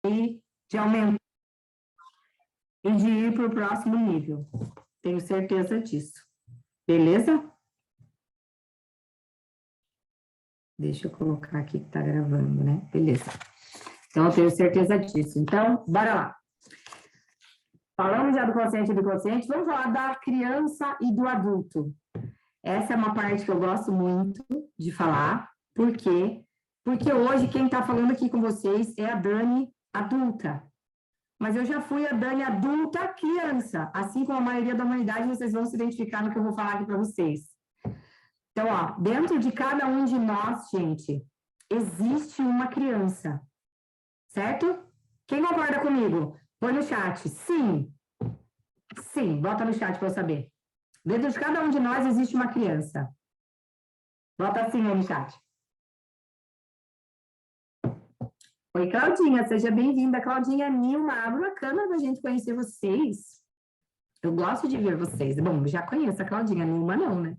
de aumentar e de ir para o próximo nível. Tenho certeza disso. Beleza? Deixa eu colocar aqui que está gravando, né? Beleza. Então, eu tenho certeza disso. Então, bora lá. Falamos já do consciente e do inconsciente, vamos falar da criança e do adulto. Essa é uma parte que eu gosto muito de falar. Por quê? Porque hoje quem está falando aqui com vocês é a Dani adulta. Mas eu já fui a Dani adulta criança. Assim como a maioria da humanidade, vocês vão se identificar no que eu vou falar aqui para vocês. Então, ó, dentro de cada um de nós, gente, existe uma criança. Certo? Quem concorda comigo? Põe no chat. Sim. Sim, bota no chat para eu saber. Dentro de cada um de nós existe uma criança. Bota assim aí no chat. Oi, Claudinha, seja bem-vinda. Claudinha Nilma, abre a câmera para a gente conhecer vocês. Eu gosto de ver vocês. Bom, já conheço a Claudinha, Nilma não, né?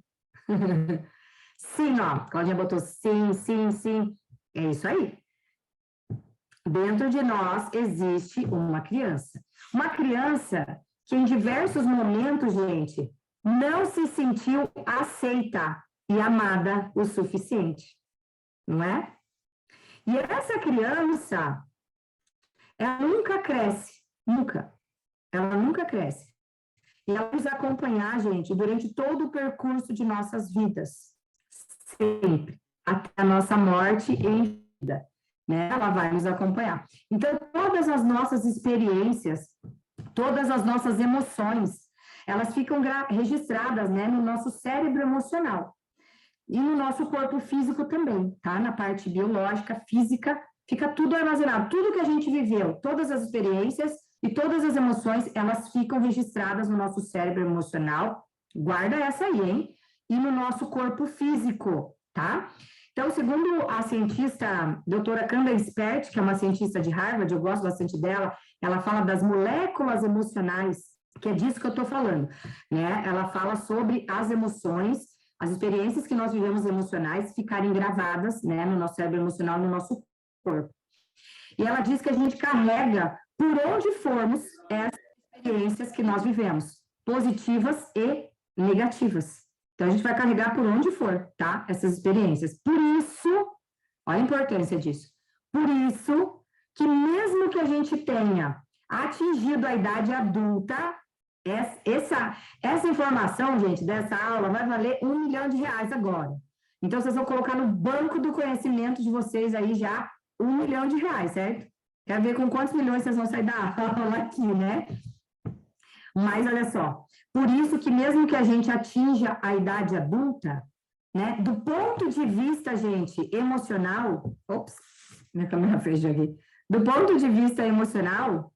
Sim, ó, Claudinha botou sim, sim, sim. É isso aí. Dentro de nós existe uma criança. Uma criança que em diversos momentos, gente, não se sentiu aceita e amada o suficiente, não é? E essa criança, ela nunca cresce, nunca. Ela nunca cresce. E ela vai nos acompanhar, gente, durante todo o percurso de nossas vidas. Sempre. Até a nossa morte em vida. Né? Ela vai nos acompanhar. Então, todas as nossas experiências, todas as nossas emoções, elas ficam registradas, né, no nosso cérebro emocional. E no nosso corpo físico também, tá? Na parte biológica, física, fica tudo armazenado. Tudo que a gente viveu, todas as experiências e todas as emoções, elas ficam registradas no nosso cérebro emocional. Guarda essa aí, hein? E no nosso corpo físico, tá? Então, segundo a cientista doutora Candace Pert, que é uma cientista de Harvard, eu gosto bastante dela, ela fala das moléculas emocionais, que é disso que eu estou falando, né? Ela fala sobre as emoções, as experiências que nós vivemos emocionais ficarem gravadas, né, no nosso cérebro emocional, no nosso corpo. E ela diz que a gente carrega, por onde formos, essas experiências que nós vivemos, positivas e negativas. Então, a gente vai carregar por onde for, tá? Essas experiências. Por isso, olha a importância disso. Por isso, que mesmo que a gente tenha atingido a idade adulta, essa informação, gente, dessa aula vai valer R$1 milhão agora. Então, vocês vão colocar no banco do conhecimento de vocês aí já R$1 milhão, certo? Quero ver com quantos milhões vocês vão sair da aula aqui, né? Mas, olha só, por isso que mesmo que a gente atinja a idade adulta, né, do ponto de vista, gente, emocional, ops, minha câmera fechou aqui, do ponto de vista emocional,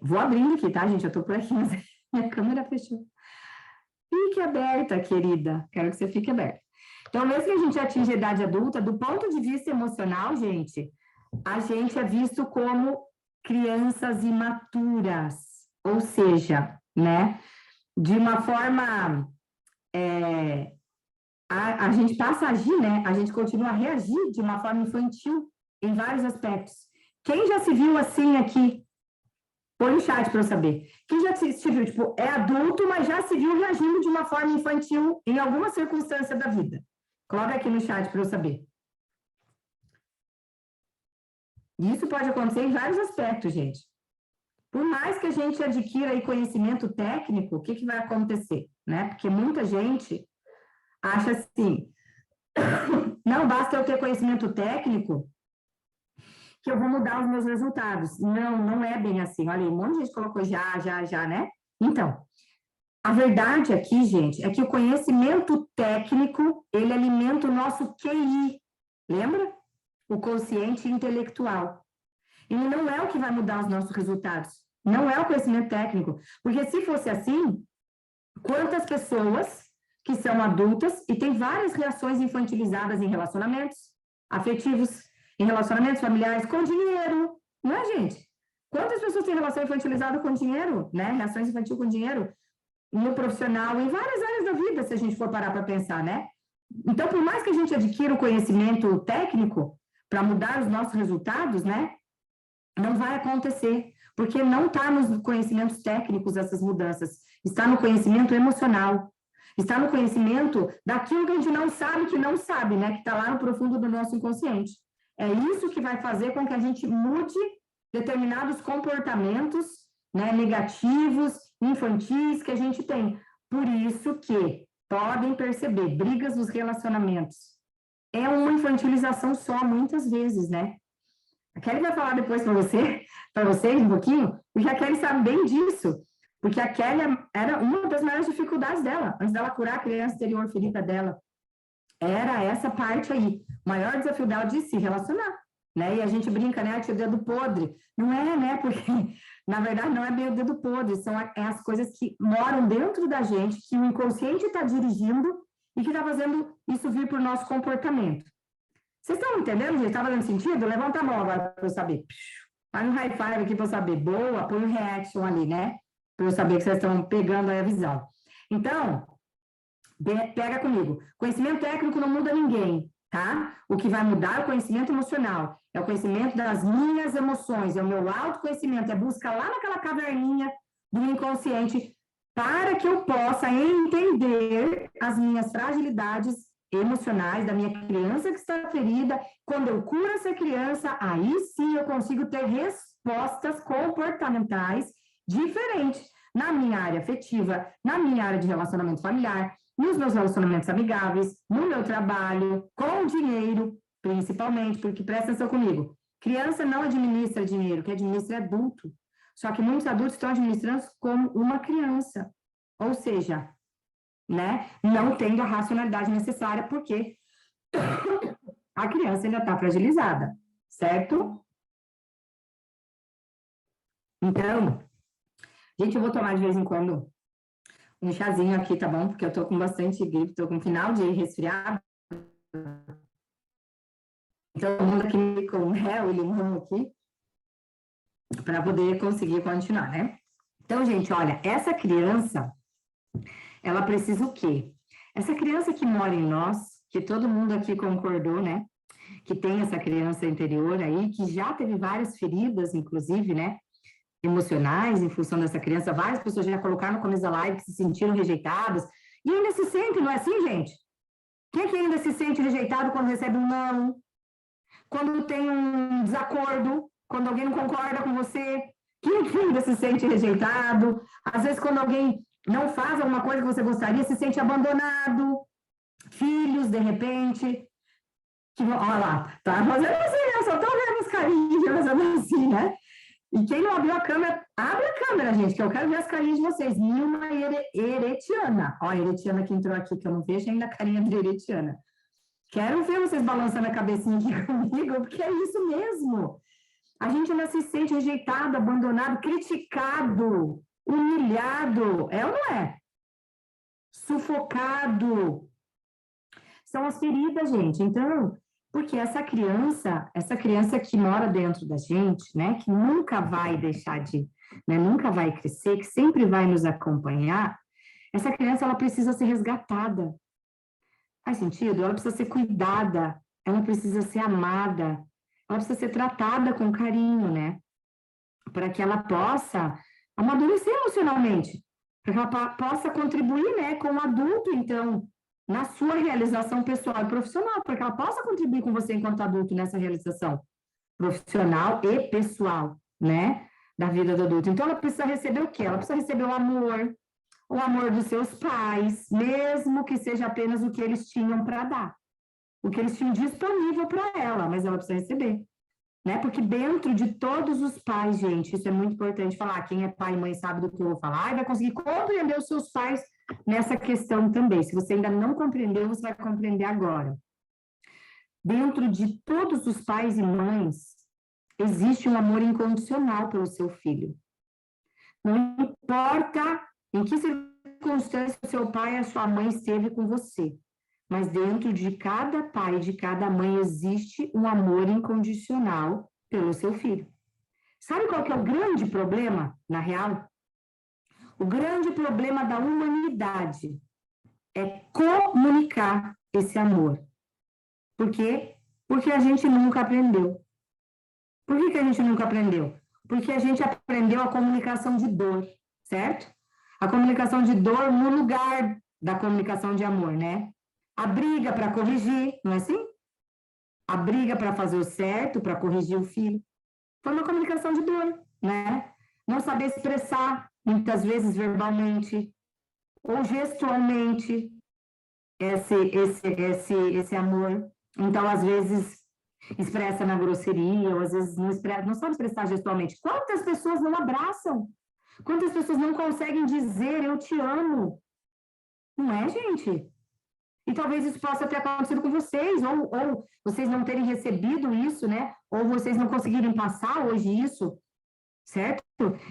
vou abrindo aqui, tá, gente, eu tô por aqui, mas minha câmera fechou. Fique aberta, querida, quero que você fique aberta. Então, mesmo que a gente atinja a idade adulta, do ponto de vista emocional, gente, a gente é visto como crianças imaturas. Ou seja, né, de uma forma, a gente passa a agir, né, a gente continua a reagir de uma forma infantil em vários aspectos. Quem já se viu assim aqui? Põe no chat para eu saber. Quem já se viu, tipo, é adulto, mas já se viu reagindo de uma forma infantil em alguma circunstância da vida? Coloca aqui no chat para eu saber. Isso pode acontecer em vários aspectos, gente. Por mais que a gente adquira aí conhecimento técnico, o que vai acontecer, né? Porque muita gente acha assim, não basta eu ter conhecimento técnico que eu vou mudar os meus resultados. Não, não é bem assim. Olha aí, um monte de gente colocou já, né? Então, a verdade aqui, gente, é que o conhecimento técnico, ele alimenta o nosso QI, lembra? O consciente intelectual. Ele não é o que vai mudar os nossos resultados. Não é o conhecimento técnico. Porque se fosse assim, quantas pessoas que são adultas e têm várias reações infantilizadas em relacionamentos afetivos, em relacionamentos familiares, com dinheiro, não é, gente? Quantas pessoas têm relação infantilizada com dinheiro, né? Reações infantis com dinheiro, no profissional, em várias áreas da vida, se a gente for parar para pensar, né? Então, por mais que a gente adquira o conhecimento técnico para mudar os nossos resultados, né? Não vai acontecer, porque não está nos conhecimentos técnicos essas mudanças, está no conhecimento emocional, está no conhecimento daquilo que a gente não sabe que não sabe, né? Que está lá no profundo do nosso inconsciente. É isso que vai fazer com que a gente mude determinados comportamentos, né, negativos, infantis que a gente tem. Por isso que podem perceber, brigas nos relacionamentos. É uma infantilização só, muitas vezes, né? A Kelly vai falar depois para vocês um pouquinho, porque a Kelly sabe bem disso. Porque a Kelly era uma das maiores dificuldades dela, antes dela curar a criança interior ferida dela. Era essa parte aí. O maior desafio dela de se relacionar. Né? E a gente brinca, né? Tinha o dedo podre. Não é, né? Porque, na verdade, não é bem o dedo podre, são as coisas que moram dentro da gente, que o inconsciente está dirigindo e que está fazendo isso vir para o nosso comportamento. Vocês estão entendendo, gente? Está fazendo sentido? Levanta a mão agora para eu saber. Faz um high five aqui para eu saber. Boa, põe um reaction ali, né? Para eu saber que vocês estão pegando aí a visão. Então, pega comigo. Conhecimento técnico não muda ninguém, tá? O que vai mudar é o conhecimento emocional. É o conhecimento das minhas emoções, é o meu autoconhecimento, é busca lá naquela caverninha do inconsciente para que eu possa entender as minhas fragilidades emocionais da minha criança que está ferida. Quando eu curo essa criança, aí sim eu consigo ter respostas comportamentais diferentes na minha área afetiva, na minha área de relacionamento familiar, nos meus relacionamentos amigáveis, no meu trabalho, com o dinheiro, principalmente, porque presta atenção comigo, criança não administra dinheiro, que administra é adulto. Só que muitos adultos estão administrando como uma criança. Ou seja, né, não tendo a racionalidade necessária, porque a criança ainda está fragilizada, certo? Então, gente, eu vou tomar de vez em quando um chazinho aqui, tá bom? Porque eu tô com bastante gripe, tô com final de resfriado. Então, todo mundo aqui com o limão aqui, para poder conseguir continuar, né? Então, gente, olha, essa criança, ela precisa o quê? Essa criança que mora em nós, que todo mundo aqui concordou, né? Que tem essa criança interior aí, que já teve várias feridas, inclusive, né? Emocionais, em função dessa criança. Várias pessoas já colocaram no começo da live que se sentiram rejeitadas. E ainda se sente, não é assim, gente? Quem que ainda se sente rejeitado quando recebe um não? Quando tem um desacordo? Quando alguém não concorda com você? Quem que ainda se sente rejeitado? Às vezes, quando alguém não faz alguma coisa que você gostaria, se sente abandonado. Filhos, de repente. Que, olha lá, tá fazendo assim, eu só tô vendo as carinhas fazendo assim, né? E quem não abriu a câmera, abre a câmera, gente, que eu quero ver as carinhas de vocês. Nilma Eretiana. Ó, a Eretiana que entrou aqui, que eu não vejo ainda a carinha da Eretiana. Quero ver vocês balançando a cabecinha aqui comigo, porque é isso mesmo. A gente ainda se sente rejeitado, abandonado, criticado, humilhado. É ou não é? Sufocado. São as feridas, gente. Então, porque essa criança que mora dentro da gente, né, que nunca vai deixar de, né, nunca vai crescer, que sempre vai nos acompanhar, essa criança, ela precisa ser resgatada. Faz sentido? Ela precisa ser cuidada, ela precisa ser amada, ela precisa ser tratada com carinho, né? Para que ela possa amadurecer emocionalmente, para que ela possa contribuir, né, com o adulto, então, na sua realização pessoal e profissional, para que ela possa contribuir com você enquanto adulto nessa realização profissional e pessoal, né, da vida do adulto. Então, ela precisa receber o quê? Ela precisa receber o amor dos seus pais, mesmo que seja apenas o que eles tinham para dar, o que eles tinham disponível para ela, mas ela precisa receber. Né? Porque dentro de todos os pais, gente, isso é muito importante falar, quem é pai e mãe sabe do que eu vou falar, e vai conseguir compreender os seus pais nessa questão também. Se você ainda não compreendeu, você vai compreender agora. Dentro de todos os pais e mães, existe um amor incondicional pelo seu filho. Não importa em que circunstância o seu pai e a sua mãe esteve com você, mas dentro de cada pai e de cada mãe existe um amor incondicional pelo seu filho. Sabe qual que é o grande problema, na real? O grande problema da humanidade é comunicar esse amor. Por quê? Porque a gente nunca aprendeu. Por que a gente nunca aprendeu? Porque a gente aprendeu a comunicação de dor, certo? A comunicação de dor no lugar da comunicação de amor, né? A briga para corrigir, não é assim? A briga para fazer o certo, para corrigir o filho. Foi uma comunicação de dor, né? Não saber expressar, muitas vezes verbalmente ou gestualmente, esse amor. Então, às vezes, expressa na grosseria, ou às vezes não, não sabe expressar gestualmente. Quantas pessoas não abraçam? Quantas pessoas não conseguem dizer eu te amo? Não é, gente? E talvez isso possa ter acontecido com vocês, ou vocês não terem recebido isso, né? Ou vocês não conseguirem passar hoje isso, certo?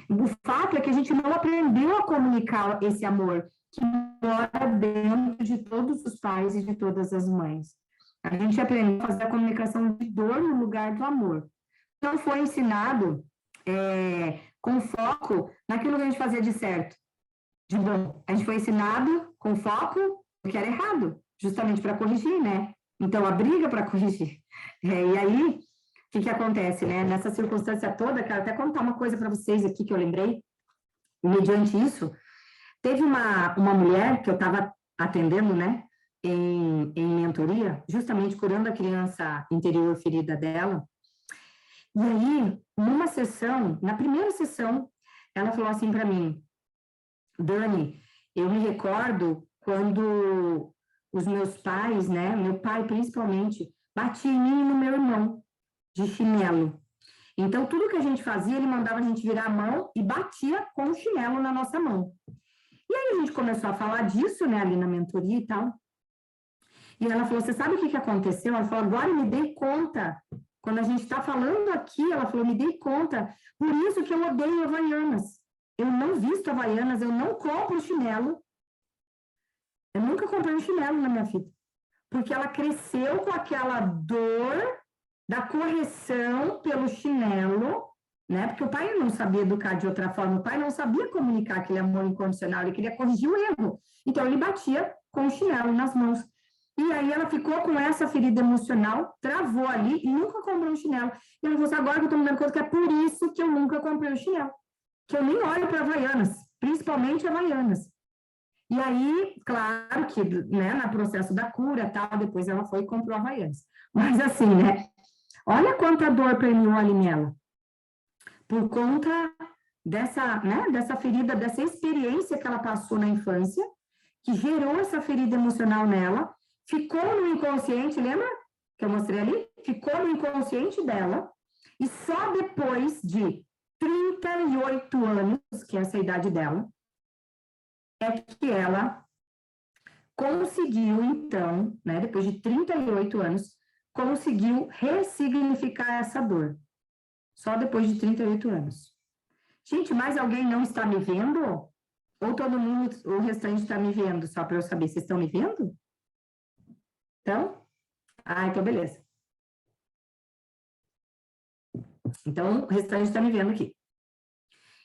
O fato é que a gente não aprendeu a comunicar esse amor que mora dentro de todos os pais e de todas as mães. A gente aprendeu a fazer a comunicação de dor no lugar do amor. Não foi ensinado com foco naquilo que a gente fazia de certo, de bom. A gente foi ensinado com foco no que era errado, justamente para corrigir, né? Então, a briga para corrigir. E aí, o que acontece, né? Nessa circunstância toda, quero até contar uma coisa para vocês aqui que eu lembrei, e mediante isso, teve uma mulher que eu estava atendendo, né, em mentoria, justamente curando a criança interior ferida dela. E aí, numa sessão, na primeira sessão, ela falou assim para mim: Dani, eu me recordo quando os meus pais, né, meu pai principalmente, batia em mim e no meu irmão, de chinelo. Então, tudo que a gente fazia, ele mandava a gente virar a mão e batia com o chinelo na nossa mão. E aí a gente começou a falar disso, né, ali na mentoria e tal. E ela falou, você sabe o que aconteceu? Ela falou, agora eu me dei conta. Quando a gente está falando aqui, ela falou, me dei conta. Por isso que eu odeio Havaianas. Eu não visto Havaianas, eu não compro chinelo. Eu nunca comprei um chinelo na minha vida. Porque ela cresceu com aquela dor da correção pelo chinelo, né? Porque o pai não sabia educar de outra forma, o pai não sabia comunicar aquele amor incondicional, ele queria corrigir o erro. Então, ele batia com o chinelo nas mãos. E aí, ela ficou com essa ferida emocional, travou ali e nunca comprou um chinelo. E ela falou assim, agora que eu tô me dando conta que é por isso que eu nunca comprei um chinelo. Que eu nem olho para Havaianas, principalmente Havaianas. E aí, claro que, né, no processo da cura, tal, depois ela foi e comprou Havaianas. Mas assim, né, olha quanta dor permeou ali nela. Por conta dessa, né, dessa ferida, dessa experiência que ela passou na infância, que gerou essa ferida emocional nela, ficou no inconsciente, lembra que eu mostrei ali? Ficou no inconsciente dela, e só depois de 38 anos, que é essa idade dela, é que ela conseguiu, então, né, depois de 38 anos, conseguiu ressignificar essa dor. Só depois de 38 anos. Gente, mais alguém não está me vendo? Ou todo mundo, o restante está me vendo? Só para eu saber, vocês estão me vendo? Então? Ah, então beleza. Então, o restante está me vendo aqui.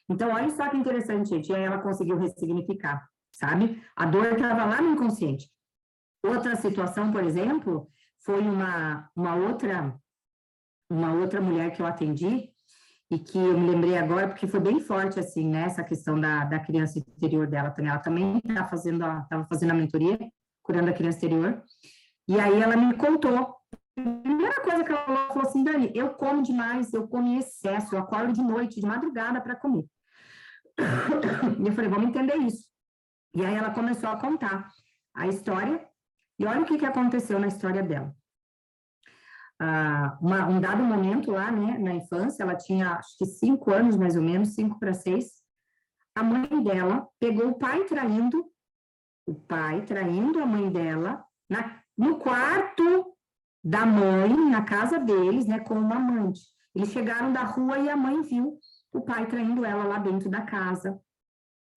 Então, olha só que interessante, gente. E aí ela conseguiu ressignificar, sabe? A dor estava lá no inconsciente. Outra situação, por exemplo, foi uma outra mulher que eu atendi, e que eu me lembrei agora, porque foi bem forte, assim, né, essa questão da criança interior dela também. Ela também estava fazendo a mentoria, curando a criança interior, e aí ela me contou. A primeira coisa que ela falou assim, Dani, eu como demais, eu como em excesso, eu acordo de noite, de madrugada para comer. E eu falei, vamos entender isso. E aí ela começou a contar a história, e olha o que aconteceu na história dela. Um dado momento lá, né, na infância, ela tinha, acho que 5 anos, mais ou menos, 5 para 6, a mãe dela pegou o pai traindo a mãe dela no quarto da mãe, na casa deles, né, com uma amante. Eles chegaram da rua e a mãe viu o pai traindo ela lá dentro da casa,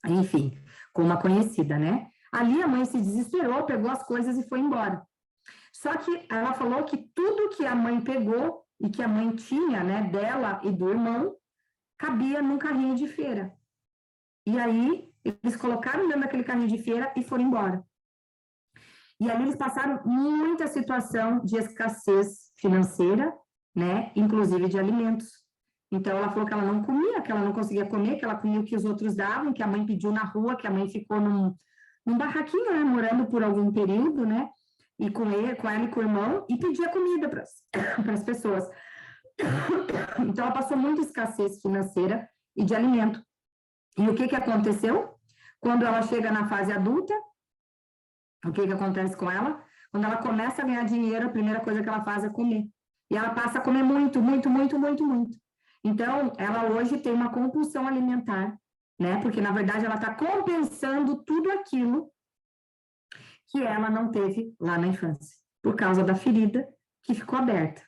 enfim, com uma conhecida, né? Ali a mãe se desesperou, pegou as coisas e foi embora. Só que ela falou que tudo que a mãe pegou e que a mãe tinha, né, dela e do irmão, cabia num carrinho de feira. E aí, eles colocaram dentro daquele carrinho de feira e foram embora. E ali eles passaram muita situação de escassez financeira né? Inclusive de alimentos. Então, ela falou que ela não comia, que ela não conseguia comer, que ela comia o que os outros davam, que a mãe pediu na rua, que a mãe ficou num barraquinho, né? Morando por algum período, né? E com ela e com o irmão, e pedia comida para as pessoas. Então, ela passou muita escassez financeira e de alimento. E o que aconteceu? Quando ela chega na fase adulta, o que acontece com ela? Quando ela começa a ganhar dinheiro, a primeira coisa que ela faz é comer. E ela passa a comer muito, muito, muito, muito, muito. Então, ela hoje tem uma compulsão alimentar, né? Porque, na verdade, ela está compensando tudo aquilo que ela não teve lá na infância, por causa da ferida que ficou aberta,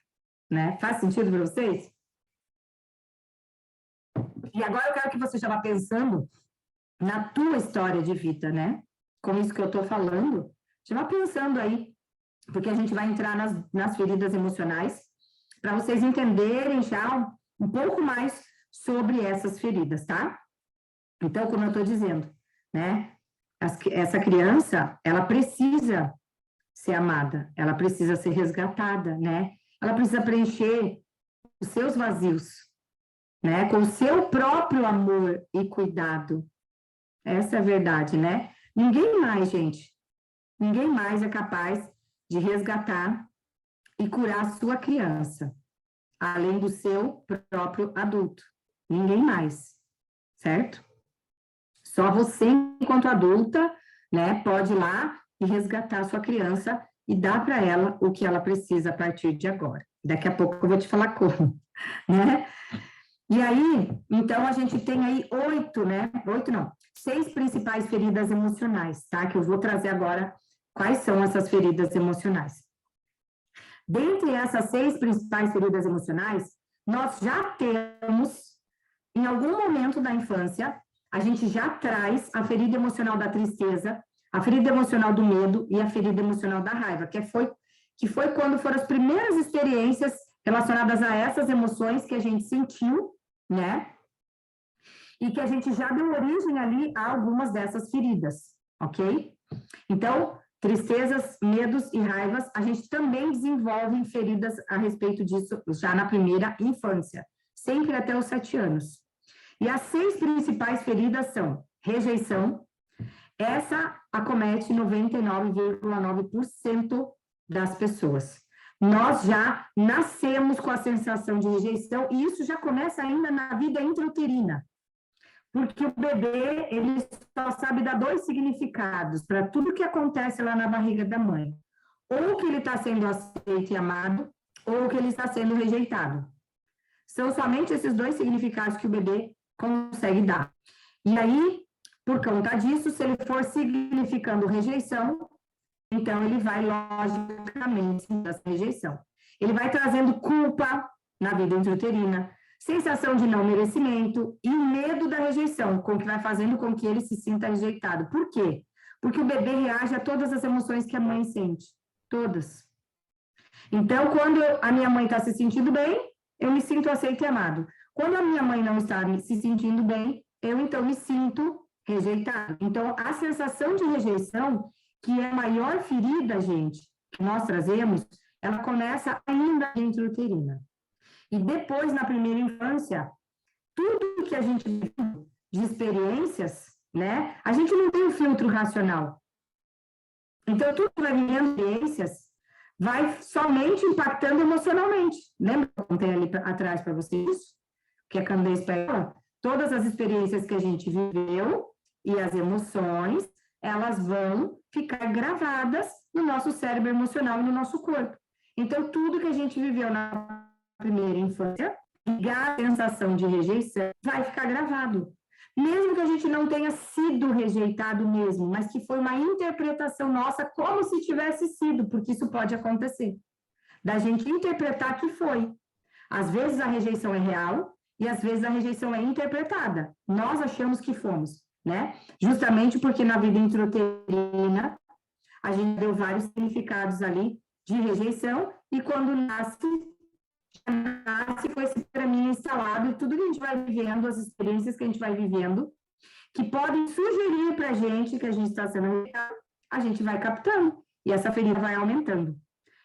né? Faz sentido para vocês? E agora eu quero que você já vá pensando na tua história de vida, né? Com isso que eu estou falando, já vá pensando aí, porque a gente vai entrar nas feridas emocionais, para vocês entenderem já um pouco mais sobre essas feridas, tá? Então, como eu estou dizendo, né? Essa criança, ela precisa ser amada, ela precisa ser resgatada, né? Ela precisa preencher os seus vazios, né? Com o seu próprio amor e cuidado. Essa é a verdade, né? Ninguém mais, gente, ninguém mais é capaz de resgatar e curar a sua criança, além do seu próprio adulto. Ninguém mais, certo? Só você, enquanto adulta, né, pode ir lá e resgatar a sua criança e dar para ela o que ela precisa a partir de agora. Daqui a pouco eu vou te falar como, né? E aí, então, a gente tem aí 6 principais feridas emocionais, tá? Que eu vou trazer agora quais são essas feridas emocionais. Dentre essas 6 principais feridas emocionais, nós já temos, em algum momento da infância, a gente já traz a ferida emocional da tristeza, a ferida emocional do medo e a ferida emocional da raiva, que foi quando foram as primeiras experiências relacionadas a essas emoções que a gente sentiu, né? E que a gente já deu origem ali a algumas dessas feridas, ok? Então, tristezas, medos e raivas, a gente também desenvolve feridas a respeito disso já na primeira infância, sempre até os 7 anos. E as 6 principais feridas são rejeição, essa acomete 99,9% das pessoas. Nós já nascemos com a sensação de rejeição e isso já começa ainda na vida intrauterina. Porque o bebê, ele só sabe dar 2 significados para tudo que acontece lá na barriga da mãe. Ou que ele está sendo aceito e amado, ou que ele está sendo rejeitado. São somente esses 2 significados que o bebê consegue dar. E aí, por conta disso, se ele for significando rejeição, então ele vai, logicamente, essa rejeição. Ele vai trazendo culpa na vida intrauterina, sensação de não merecimento e medo da rejeição, com que vai fazendo com que ele se sinta rejeitado. Por quê? Porque o bebê reage a todas as emoções que a mãe sente. Todas. Então, quando a minha mãe está se sentindo bem, eu me sinto aceito e amado. Quando a minha mãe não está se sentindo bem, eu então me sinto rejeitado. Então, a sensação de rejeição, que é a maior ferida, gente, que nós trazemos, ela começa ainda intrauterina. E depois, na primeira infância, tudo que a gente vive de experiências, né? A gente não tem um filtro racional. Então, tudo que vai vivendo experiências vai somente impactando emocionalmente. Lembra que eu contei ali atrás para vocês? Que a Candace fala? Todas as experiências que a gente viveu e as emoções, elas vão ficar gravadas no nosso cérebro emocional e no nosso corpo. Então, tudo que a gente viveu na primeira infância, ligar a sensação de rejeição, vai ficar gravado. Mesmo que a gente não tenha sido rejeitado mesmo, mas que foi uma interpretação nossa como se tivesse sido, porque isso pode acontecer. Da gente interpretar que foi. Às vezes a rejeição é real e às vezes a rejeição é interpretada. Nós achamos que fomos, né? Justamente porque na vida intrauterina a gente deu vários significados ali de rejeição e quando nasce com esse caminho instalado e tudo que a gente vai vivendo, as experiências que a gente vai vivendo, que podem sugerir para a gente que a gente está sendo rejeitado, a gente vai captando e essa ferida vai aumentando.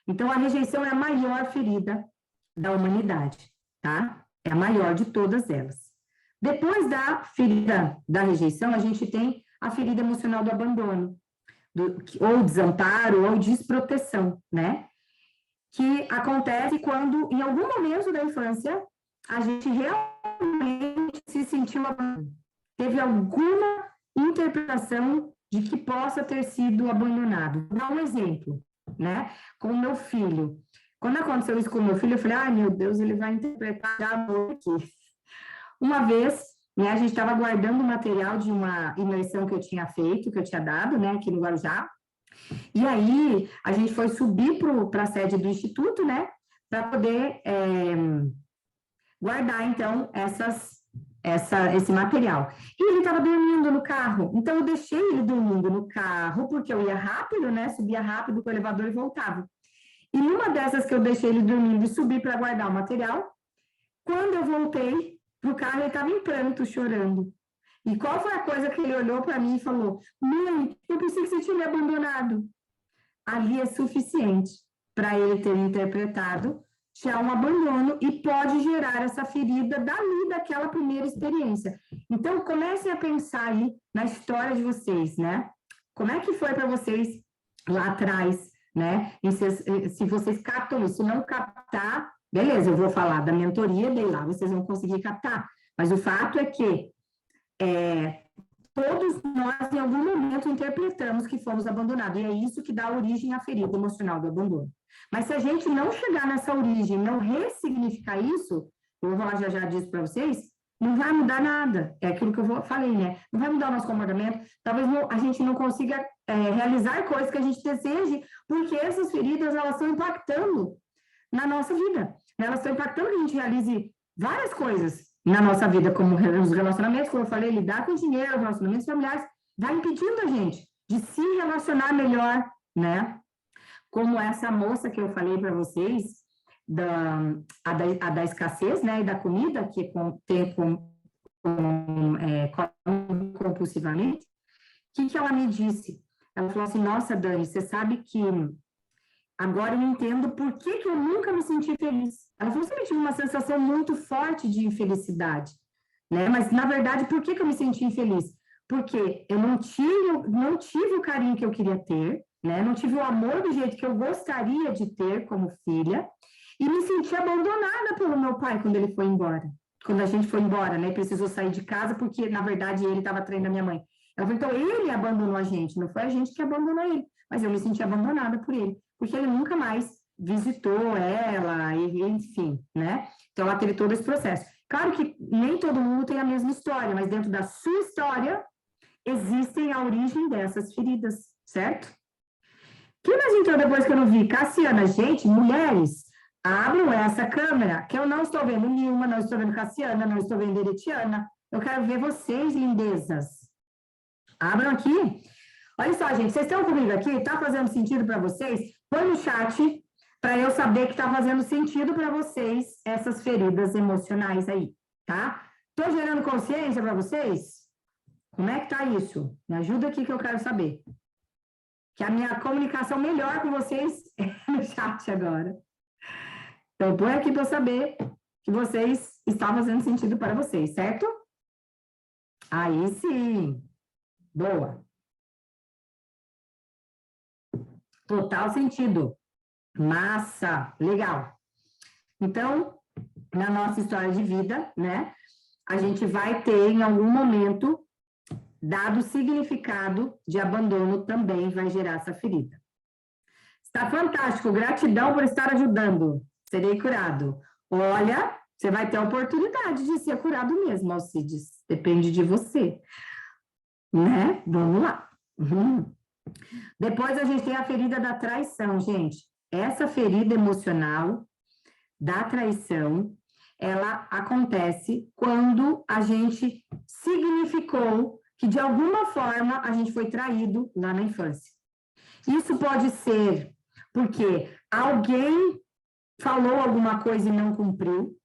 Então, a rejeição é a maior ferida da humanidade, tá? É a maior de todas elas. Depois da ferida da rejeição, a gente tem a ferida emocional do abandono, ou desamparo, ou desproteção, né? Que acontece quando, em algum momento da infância, a gente realmente se sentiu abandonado. Teve alguma interpretação de que possa ter sido abandonado. Vou dar um exemplo, né? Com o meu filho. Quando aconteceu isso com o meu filho, eu falei, ai, meu Deus, ele vai interpretar amor aqui. Uma vez, né, a gente estava guardando o material de uma imersão que eu tinha feito, que eu tinha dado, né, aqui no Guarujá, e aí a gente foi subir para a sede do Instituto, né, para poder guardar, então, esse material. E ele estava dormindo no carro, então eu deixei ele dormindo no carro, porque eu ia rápido, né, subia rápido com o elevador e voltava. E numa dessas que eu deixei ele dormindo e subi para guardar o material, quando eu voltei para o carro, ele estava em pranto, chorando. E qual foi a coisa que ele olhou para mim e falou? Mãe, eu pensei que você tinha me abandonado. Ali é suficiente para ele ter interpretado já um abandono e pode gerar essa ferida dali daquela primeira experiência. Então, comecem a pensar aí na história de vocês, né? Como é que foi para vocês lá atrás, né? E se vocês captam isso, se não captar, beleza, eu vou falar da mentoria, daí lá vocês vão conseguir captar. Mas o fato é que todos nós, em algum momento, interpretamos que fomos abandonados. E é isso que dá origem à ferida emocional do abandono. Mas se a gente não chegar nessa origem, não ressignificar isso, eu vou falar já disso para vocês, não vai mudar nada. É aquilo que eu falei, né? Não vai mudar o nosso comportamento. Talvez a gente não consiga realizar coisas que a gente deseje, porque essas feridas, elas estão impactando na nossa vida. Elas estão impactando que a gente realize várias coisas na nossa vida, como os relacionamentos, como eu falei, lidar com dinheiro, relacionamentos familiares, vai impedindo a gente de se relacionar melhor, né? Como essa moça que eu falei para vocês, a da escassez, né, e da comida, que come compulsivamente, o que ela me disse? Ela falou assim, nossa, Dani, você sabe que agora eu entendo por que eu nunca me senti feliz. Ela falou, eu tive uma sensação muito forte de infelicidade, né? Mas, na verdade, por que eu me senti infeliz? Porque eu não tive o carinho que eu queria ter, né? Não tive o amor do jeito que eu gostaria de ter como filha, e me senti abandonada pelo meu pai quando ele foi embora. Quando a gente foi embora, né? Precisou sair de casa porque, na verdade, ele estava traindo a minha mãe. Ela falou, então ele abandonou a gente, não foi a gente que abandonou ele, mas eu me senti abandonada por ele, porque ele nunca mais visitou ela, enfim, né? Então ela teve todo esse processo. Claro que nem todo mundo tem a mesma história, mas dentro da sua história existem a origem dessas feridas, certo? Que mais então depois que eu não vi? Cassiana, gente, mulheres, abram essa câmera, que eu não estou vendo Nilma, não estou vendo Cassiana, não estou vendo Eretiana. Eu quero ver vocês, lindezas. Abram aqui. Olha só, gente, vocês estão comigo aqui? Está fazendo sentido para vocês? Põe no chat para eu saber que está fazendo sentido para vocês essas feridas emocionais aí, tá? Estou gerando consciência para vocês? Como é que tá isso? Me ajuda aqui que eu quero saber. Que a minha comunicação melhor com vocês é no chat agora. Então, põe aqui para eu saber que vocês estão fazendo sentido para vocês, certo? Aí sim. Boa. Total sentido. Massa. Legal. Então, na nossa história de vida, né, a gente vai ter em algum momento, dado o significado de abandono, também vai gerar essa ferida. Está fantástico. Gratidão por estar ajudando. Serei curado. Olha, você vai ter a oportunidade de ser curado mesmo, Alcides. Depende de você. Né? Vamos lá. Depois a gente tem a ferida da traição, gente. Essa ferida emocional da traição, ela acontece quando a gente significou que, de alguma forma, a gente foi traído lá na infância. Isso pode ser porque alguém falou alguma coisa e não cumpriu,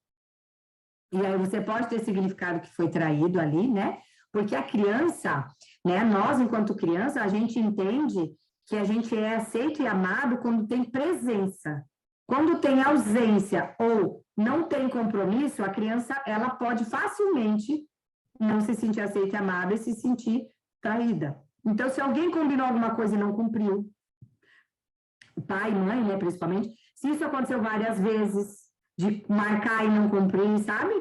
e aí você pode ter significado que foi traído ali, né? Porque a criança, né, nós, enquanto criança, a gente entende que a gente é aceito e amado quando tem presença. Quando tem ausência ou não tem compromisso, a criança, ela pode facilmente não se sentir aceita e amada e se sentir traída. Então, se alguém combinou alguma coisa e não cumpriu, pai, mãe, né, principalmente, se isso aconteceu várias vezes, de marcar e não cumprir, sabe?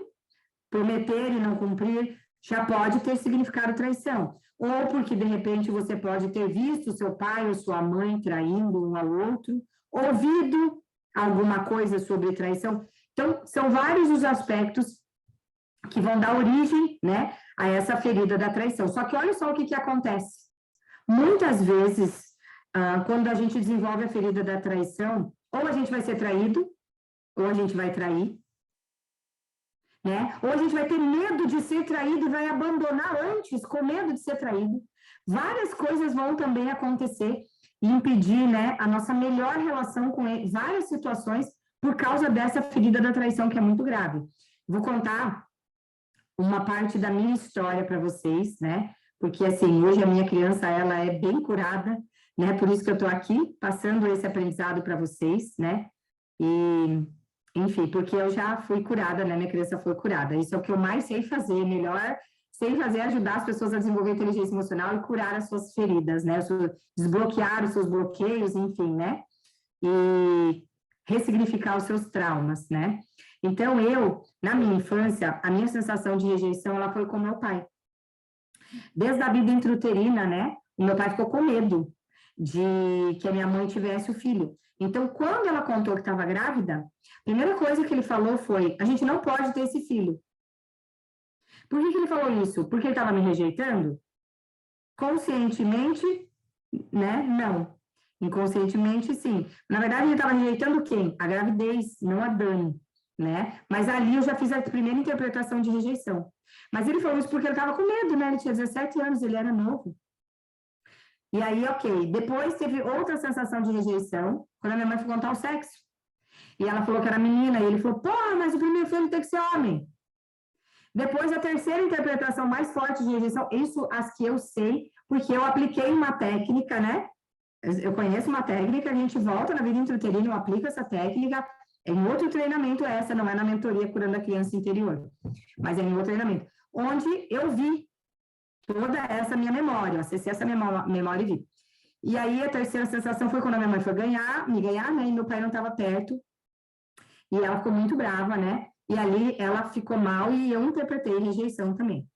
Prometer e não cumprir, já pode ter significado traição. Ou porque, de repente, você pode ter visto seu pai ou sua mãe traindo um ao outro, ouvido alguma coisa sobre traição. Então, são vários os aspectos que vão dar origem, né, a essa ferida da traição. Só que olha só o que acontece. Muitas vezes, quando a gente desenvolve a ferida da traição, ou a gente vai ser traído, ou a gente vai trair, né? Ou a gente vai ter medo de ser traído e vai abandonar antes, com medo de ser traído. Várias coisas vão também acontecer e impedir, né, a nossa melhor relação com ele, várias situações por causa dessa ferida da traição que é muito grave. Vou contar uma parte da minha história para vocês, né? Porque, assim, hoje a minha criança, ela é bem curada, né? Por isso que eu estou aqui, passando esse aprendizado para vocês, né? E, enfim, porque eu já fui curada, né? Minha criança foi curada. Isso é o que eu mais sei fazer, melhor sei fazer é ajudar as pessoas a desenvolver inteligência emocional e curar as suas feridas, né? Desbloquear os seus bloqueios, enfim, né? E ressignificar os seus traumas, né? Então, na minha infância, a minha sensação de rejeição, ela foi com meu pai. Desde a vida intrauterina, né? O meu pai ficou com medo de que a minha mãe tivesse o filho. Então, quando ela contou que estava grávida, a primeira coisa que ele falou foi, a gente não pode ter esse filho. Por que ele falou isso? Porque ele estava me rejeitando? Conscientemente, né? Não. Inconscientemente, sim. Na verdade, ele estava rejeitando quem? A gravidez, não a Dani, né? Mas ali eu já fiz a primeira interpretação de rejeição. Mas ele falou isso porque ele estava com medo, né? Ele tinha 17 anos, ele era novo. E aí, ok. Depois teve outra sensação de rejeição, quando a minha mãe foi contar o sexo. E ela falou que era menina, e ele falou, pô, mas o primeiro filho tem que ser homem. Depois, a terceira interpretação mais forte de rejeição, isso as que eu sei, porque eu apliquei uma técnica, né? Eu conheço uma técnica, a gente volta na vida intrauterina, eu aplico essa técnica, é em outro treinamento essa, não é na mentoria Curando a Criança Interior, mas é em outro treinamento, onde eu vi toda essa minha memória, eu acessei essa memória e vi. E aí, a terceira sensação foi quando a minha mãe foi me ganhar, né, e meu pai não estava perto, e ela ficou muito brava, né, e ali ela ficou mal e eu interpretei rejeição também.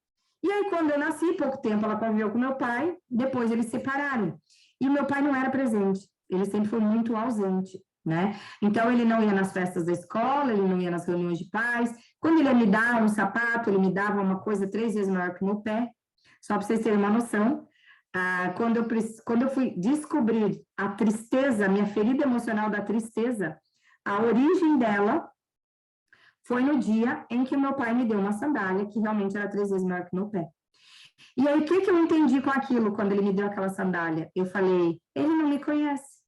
E aí, quando eu nasci, pouco tempo ela conviveu com meu pai, depois eles se separaram. E meu pai não era presente, ele sempre foi muito ausente, né? Então, ele não ia nas festas da escola, ele não ia nas reuniões de pais. Quando ele ia me dar um sapato, ele me dava uma coisa 3 vezes maior que o meu pé. Só para vocês terem uma noção, quando eu fui descobrir a tristeza, minha ferida emocional da tristeza, a origem dela foi no dia em que o meu pai me deu uma sandália que realmente era 3 vezes maior que o meu pé. E aí, o que eu entendi com aquilo, quando ele me deu aquela sandália? Eu falei, ele não me conhece.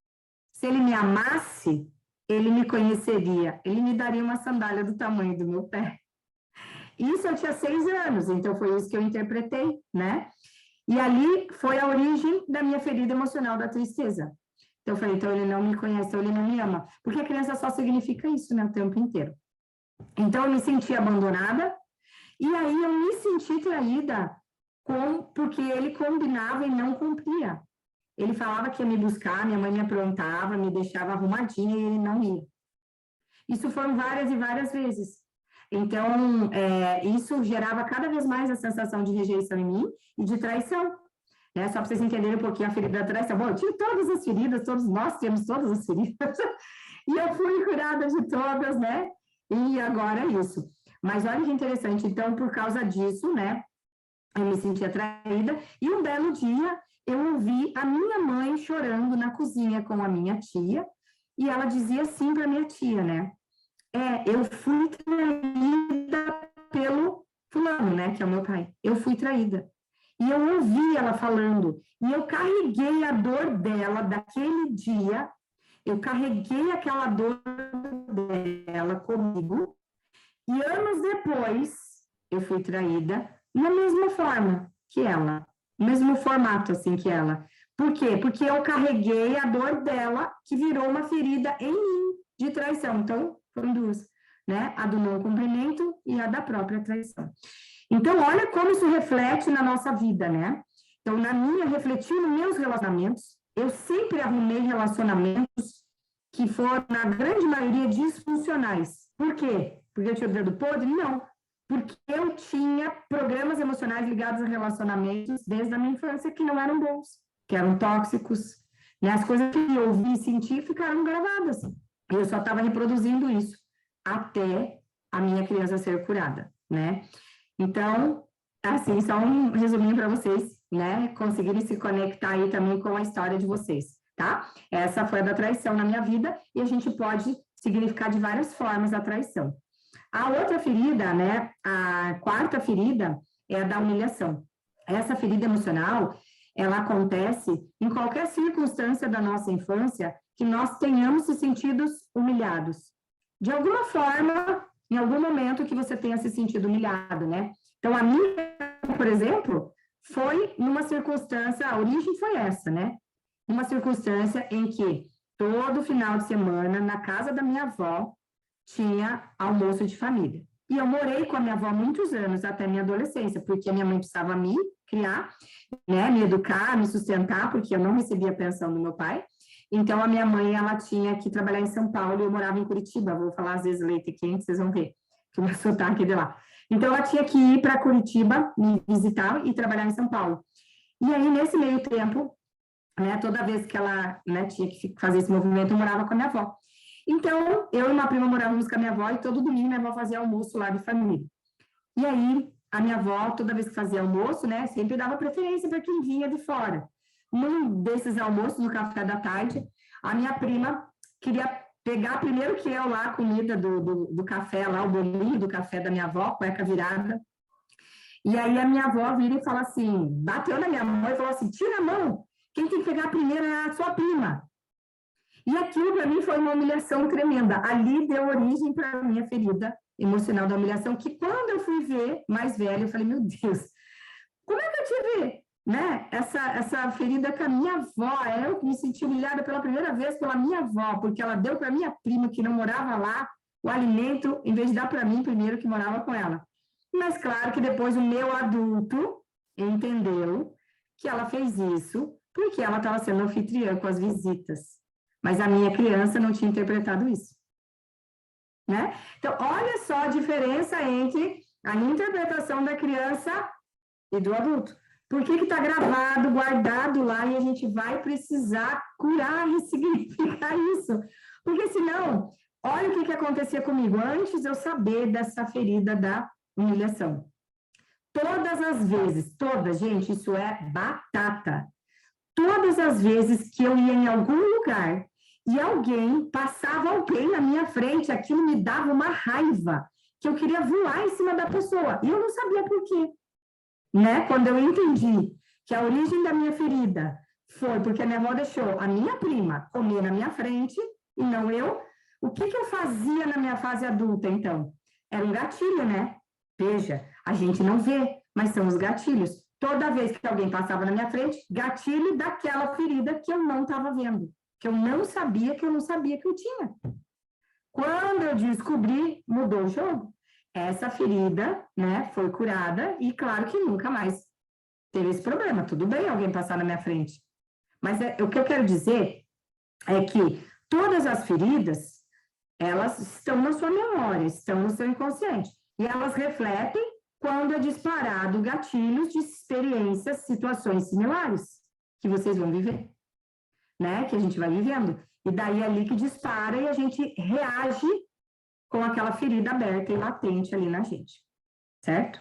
Se ele me amasse, ele me conheceria. Ele me daria uma sandália do tamanho do meu pé. Isso eu tinha 6 anos, então foi isso que eu interpretei, né? E ali foi a origem da minha ferida emocional da tristeza. Então eu falei, então ele não me conhece, então ele não me ama. Porque a criança só significa isso, né, o tempo inteiro. Então eu me senti abandonada, e aí eu me senti traída porque ele combinava e não cumpria. Ele falava que ia me buscar, minha mãe me aprontava, me deixava arrumadinha e ele não ia. Isso foram várias e várias vezes. Então, isso gerava cada vez mais a sensação de rejeição em mim e de traição. Né? Só para vocês entenderem um pouquinho a ferida da traição. Bom, eu tive todas as feridas, todos nós temos todas as feridas. E eu fui curada de todas, né? E agora é isso. Mas olha que interessante. Então, por causa disso, né? Eu me sentia traída. E um belo dia, eu ouvi a minha mãe chorando na cozinha com a minha tia. E ela dizia assim para minha tia, né? Eu fui traída pelo fulano, né? Que é o meu pai. Eu fui traída. E eu ouvi ela falando. E eu carreguei a dor dela daquele dia. Eu carreguei aquela dor dela comigo. E anos depois, eu fui traída na mesma forma que ela. No mesmo formato, assim, que ela. Por quê? Porque eu carreguei a dor dela, que virou uma ferida em mim. de traição. Então, foram duas, né? A do não cumprimento e a da própria traição. Então, olha como isso reflete na nossa vida, né? Então, na minha, refletiu nos meus relacionamentos, eu sempre arrumei relacionamentos que foram, na grande maioria, disfuncionais. Por quê? Porque eu tinha o dedo podre? Não. Porque eu tinha programas emocionais ligados a relacionamentos desde a minha infância que não eram bons, que eram tóxicos, né? As coisas que eu ouvi e senti ficaram gravadas. E eu só estava reproduzindo isso até a minha criança ser curada, né? Então, assim, só um resuminho para vocês, né? Conseguirem se conectar aí também com a história de vocês, tá? Essa foi a da traição na minha vida e a gente pode significar de várias formas a traição. A outra ferida, né? A quarta ferida é a da humilhação. Essa ferida emocional, ela acontece em qualquer circunstância da nossa infância que nós tenhamos se sentido humilhados. De alguma forma, em algum momento que você tenha se sentido humilhado, né? Então, a minha, por exemplo, foi numa circunstância, a origem foi essa, né? Uma circunstância em que todo final de semana, na casa da minha avó, tinha almoço de família. E eu morei com a minha avó muitos anos, até minha adolescência, porque a minha mãe precisava me criar, né? Me educar, me sustentar, porque eu não recebia pensão do meu pai. Então, a minha mãe, ela tinha que trabalhar em São Paulo e eu morava em Curitiba. Vou falar, às vezes, leite quente, vocês vão ver que o meu sotaque é de lá. Então, ela tinha que ir para Curitiba, me visitar e trabalhar em São Paulo. E aí, nesse meio tempo, né, toda vez que ela, né, tinha que fazer esse movimento, eu morava com a minha avó. Então, eu e uma prima morávamos com a minha avó e todo domingo minha avó fazia almoço lá de família. E aí, a minha avó, toda vez que fazia almoço, né, sempre dava preferência para quem vinha de fora. Num desses almoços, no café da tarde, a minha prima queria pegar primeiro que eu lá a comida do café, lá o bolinho do café da minha avó, cueca virada. E aí a minha avó vira e fala assim, bateu na minha mão e falou assim, tira a mão, quem tem que pegar primeiro é a sua prima. E aquilo para mim foi uma humilhação tremenda. Ali deu origem para a minha ferida emocional da humilhação, que quando eu fui ver mais velha, eu falei, meu Deus, como é que eu tive, né, essa ferida com a minha avó? Eu me senti humilhada pela primeira vez pela minha avó, porque ela deu para minha prima, que não morava lá, o alimento, em vez de dar para mim primeiro, que morava com ela. Mas claro que depois o meu adulto entendeu que ela fez isso porque ela estava sendo anfitriã com as visitas. Mas a minha criança não tinha interpretado isso, né? Então, olha só a diferença entre a interpretação da criança e do adulto. Por que está gravado, guardado lá, e a gente vai precisar curar, ressignificar isso? Porque senão, olha o que acontecia comigo antes de eu saber dessa ferida da humilhação. Todas as vezes, todas, gente, isso é batata. Todas as vezes que eu ia em algum lugar e alguém passava alguém na minha frente, aquilo me dava uma raiva, que eu queria voar em cima da pessoa. E eu não sabia por quê. Né? Quando eu entendi que a origem da minha ferida foi porque a minha avó deixou a minha prima comer na minha frente e não eu, o que eu fazia na minha fase adulta, então? Era um gatilho, né? Veja, a gente não vê, mas são os gatilhos. Toda vez que alguém passava na minha frente, gatilho daquela ferida que eu não estava vendo, que eu não sabia que eu tinha. Quando eu descobri, mudou o jogo. Essa ferida, né, foi curada e claro que nunca mais teve esse problema. Tudo bem alguém passar na minha frente. Mas o que eu quero dizer é que todas as feridas, elas estão na sua memória, estão no seu inconsciente. E elas refletem quando é disparado gatilhos de experiências, situações similares que vocês vão viver, né? Que a gente vai vivendo. E daí é ali que dispara e a gente reage com aquela ferida aberta e latente ali na gente, certo?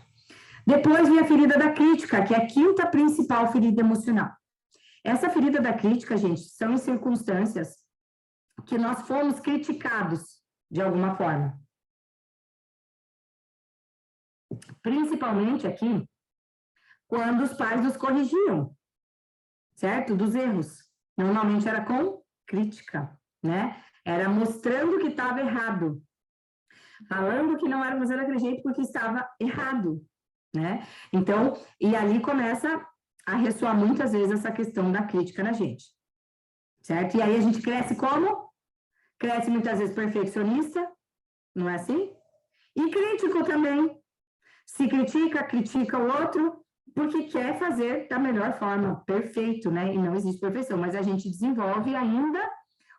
Depois vem a ferida da crítica, que é a quinta principal ferida emocional. Essa ferida da crítica, gente, são em circunstâncias que nós fomos criticados de alguma forma. Principalmente aqui, quando os pais nos corrigiam, certo? Dos erros. Normalmente era com crítica, né? Era mostrando que estava errado. Falando que não era fazer daquele jeito porque estava errado, né? Então, e ali começa a ressoar muitas vezes essa questão da crítica na gente, certo? E aí a gente cresce como? Cresce muitas vezes perfeccionista, não é assim? E crítico também. Se critica, critica o outro, porque quer fazer da melhor forma, perfeito, né? E não existe perfeição, mas a gente desenvolve ainda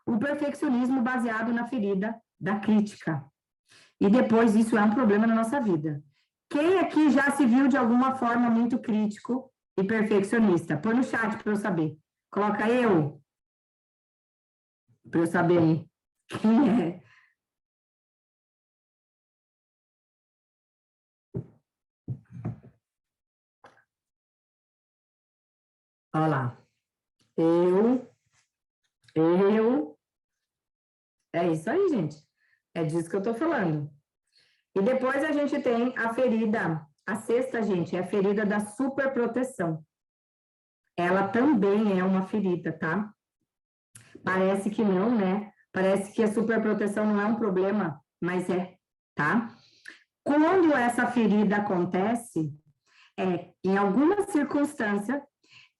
o perfeccionismo baseado na ferida da crítica. E depois isso é um problema na nossa vida. Quem aqui já se viu de alguma forma muito crítico e perfeccionista? Põe no chat para eu saber. Coloca eu, para eu saber quem é. Olha lá. Eu. É isso aí, gente. É disso que eu estou falando. E depois a gente tem a ferida, a sexta, gente, é a ferida da superproteção. Ela também é uma ferida, tá? Parece que não, né? Parece que a superproteção não é um problema, mas é, tá? Quando essa ferida acontece, é em alguma circunstância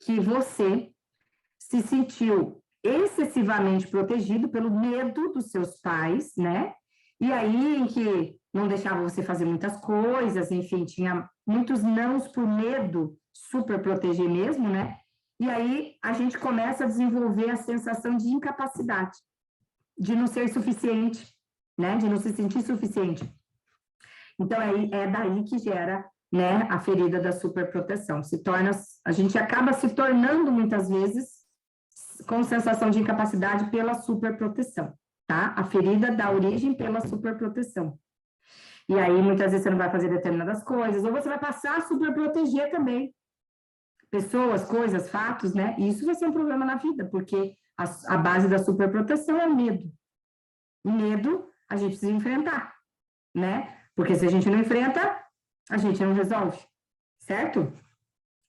que você se sentiu excessivamente protegido pelo medo dos seus pais, né? E aí em que não deixava você fazer muitas coisas, enfim, tinha muitos nãos por medo, super proteger mesmo, né? E aí a gente começa a desenvolver a sensação de incapacidade, de não ser suficiente, né? De não se sentir suficiente. Então é daí que gera, né, a ferida da superproteção. A gente acaba se tornando muitas vezes com sensação de incapacidade pela superproteção, tá? A ferida dá origem pela superproteção. E aí, muitas vezes, você não vai fazer determinadas coisas, ou você vai passar a superproteger também pessoas, coisas, fatos, né? E isso vai ser um problema na vida, porque a base da superproteção é o medo. O medo a gente precisa enfrentar, né? Porque se a gente não enfrenta, a gente não resolve, certo?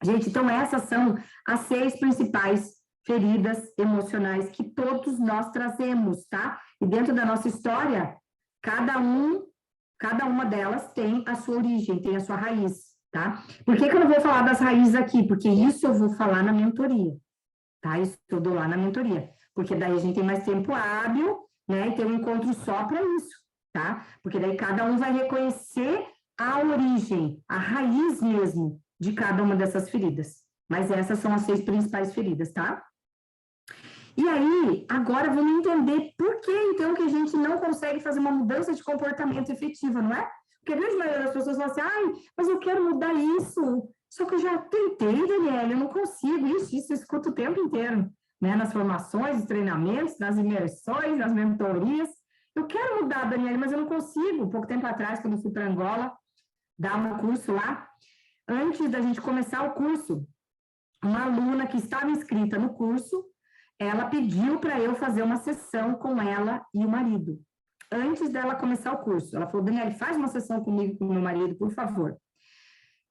Gente, então essas são as 6 principais feridas emocionais que todos nós trazemos, tá? E dentro da nossa história, cada uma delas tem a sua origem, tem a sua raiz, tá? Por que eu não vou falar das raízes aqui? Porque isso eu vou falar na mentoria, tá? Isso eu dou lá na mentoria, porque daí a gente tem mais tempo hábil, né? E tem um encontro só para isso, tá? Porque daí cada um vai reconhecer a origem, a raiz mesmo de cada uma dessas feridas. Mas essas são as 6 principais feridas, tá? E aí, agora vamos entender por que, então, que a gente não consegue fazer uma mudança de comportamento efetiva, não é? Porque a grande maioria das pessoas falam assim, ai, mas eu quero mudar isso, só que eu já tentei, Daniela, eu não consigo, isso eu escuto o tempo inteiro, né? Nas formações, nos treinamentos, nas imersões, nas mentorias. Eu quero mudar, Daniela, mas eu não consigo. Pouco tempo atrás, quando eu fui para Angola, dar um curso lá, antes da gente começar o curso, uma aluna que estava inscrita no curso, ela pediu para eu fazer uma sessão com ela e o marido, antes dela começar o curso. Ela falou, Daniela, faz uma sessão comigo e com o meu marido, por favor.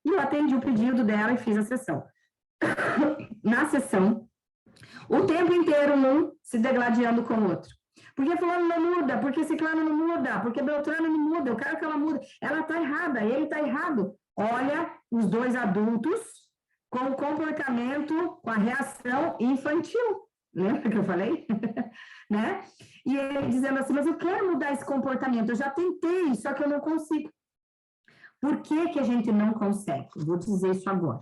E eu atendi o pedido dela e fiz a sessão. Na sessão, o tempo inteiro um se degladiando com o outro. Porque fulano não muda, porque ciclano não muda, porque Beltrano não muda, eu quero que ela mude. Ela está errada, ele está errado. Olha, os 2 adultos com o comportamento, com a reação infantil. Lembra que eu falei? Né? E ele dizendo assim, mas eu quero mudar esse comportamento, eu já tentei, só que eu não consigo. Por que a gente não consegue? Eu vou dizer isso agora,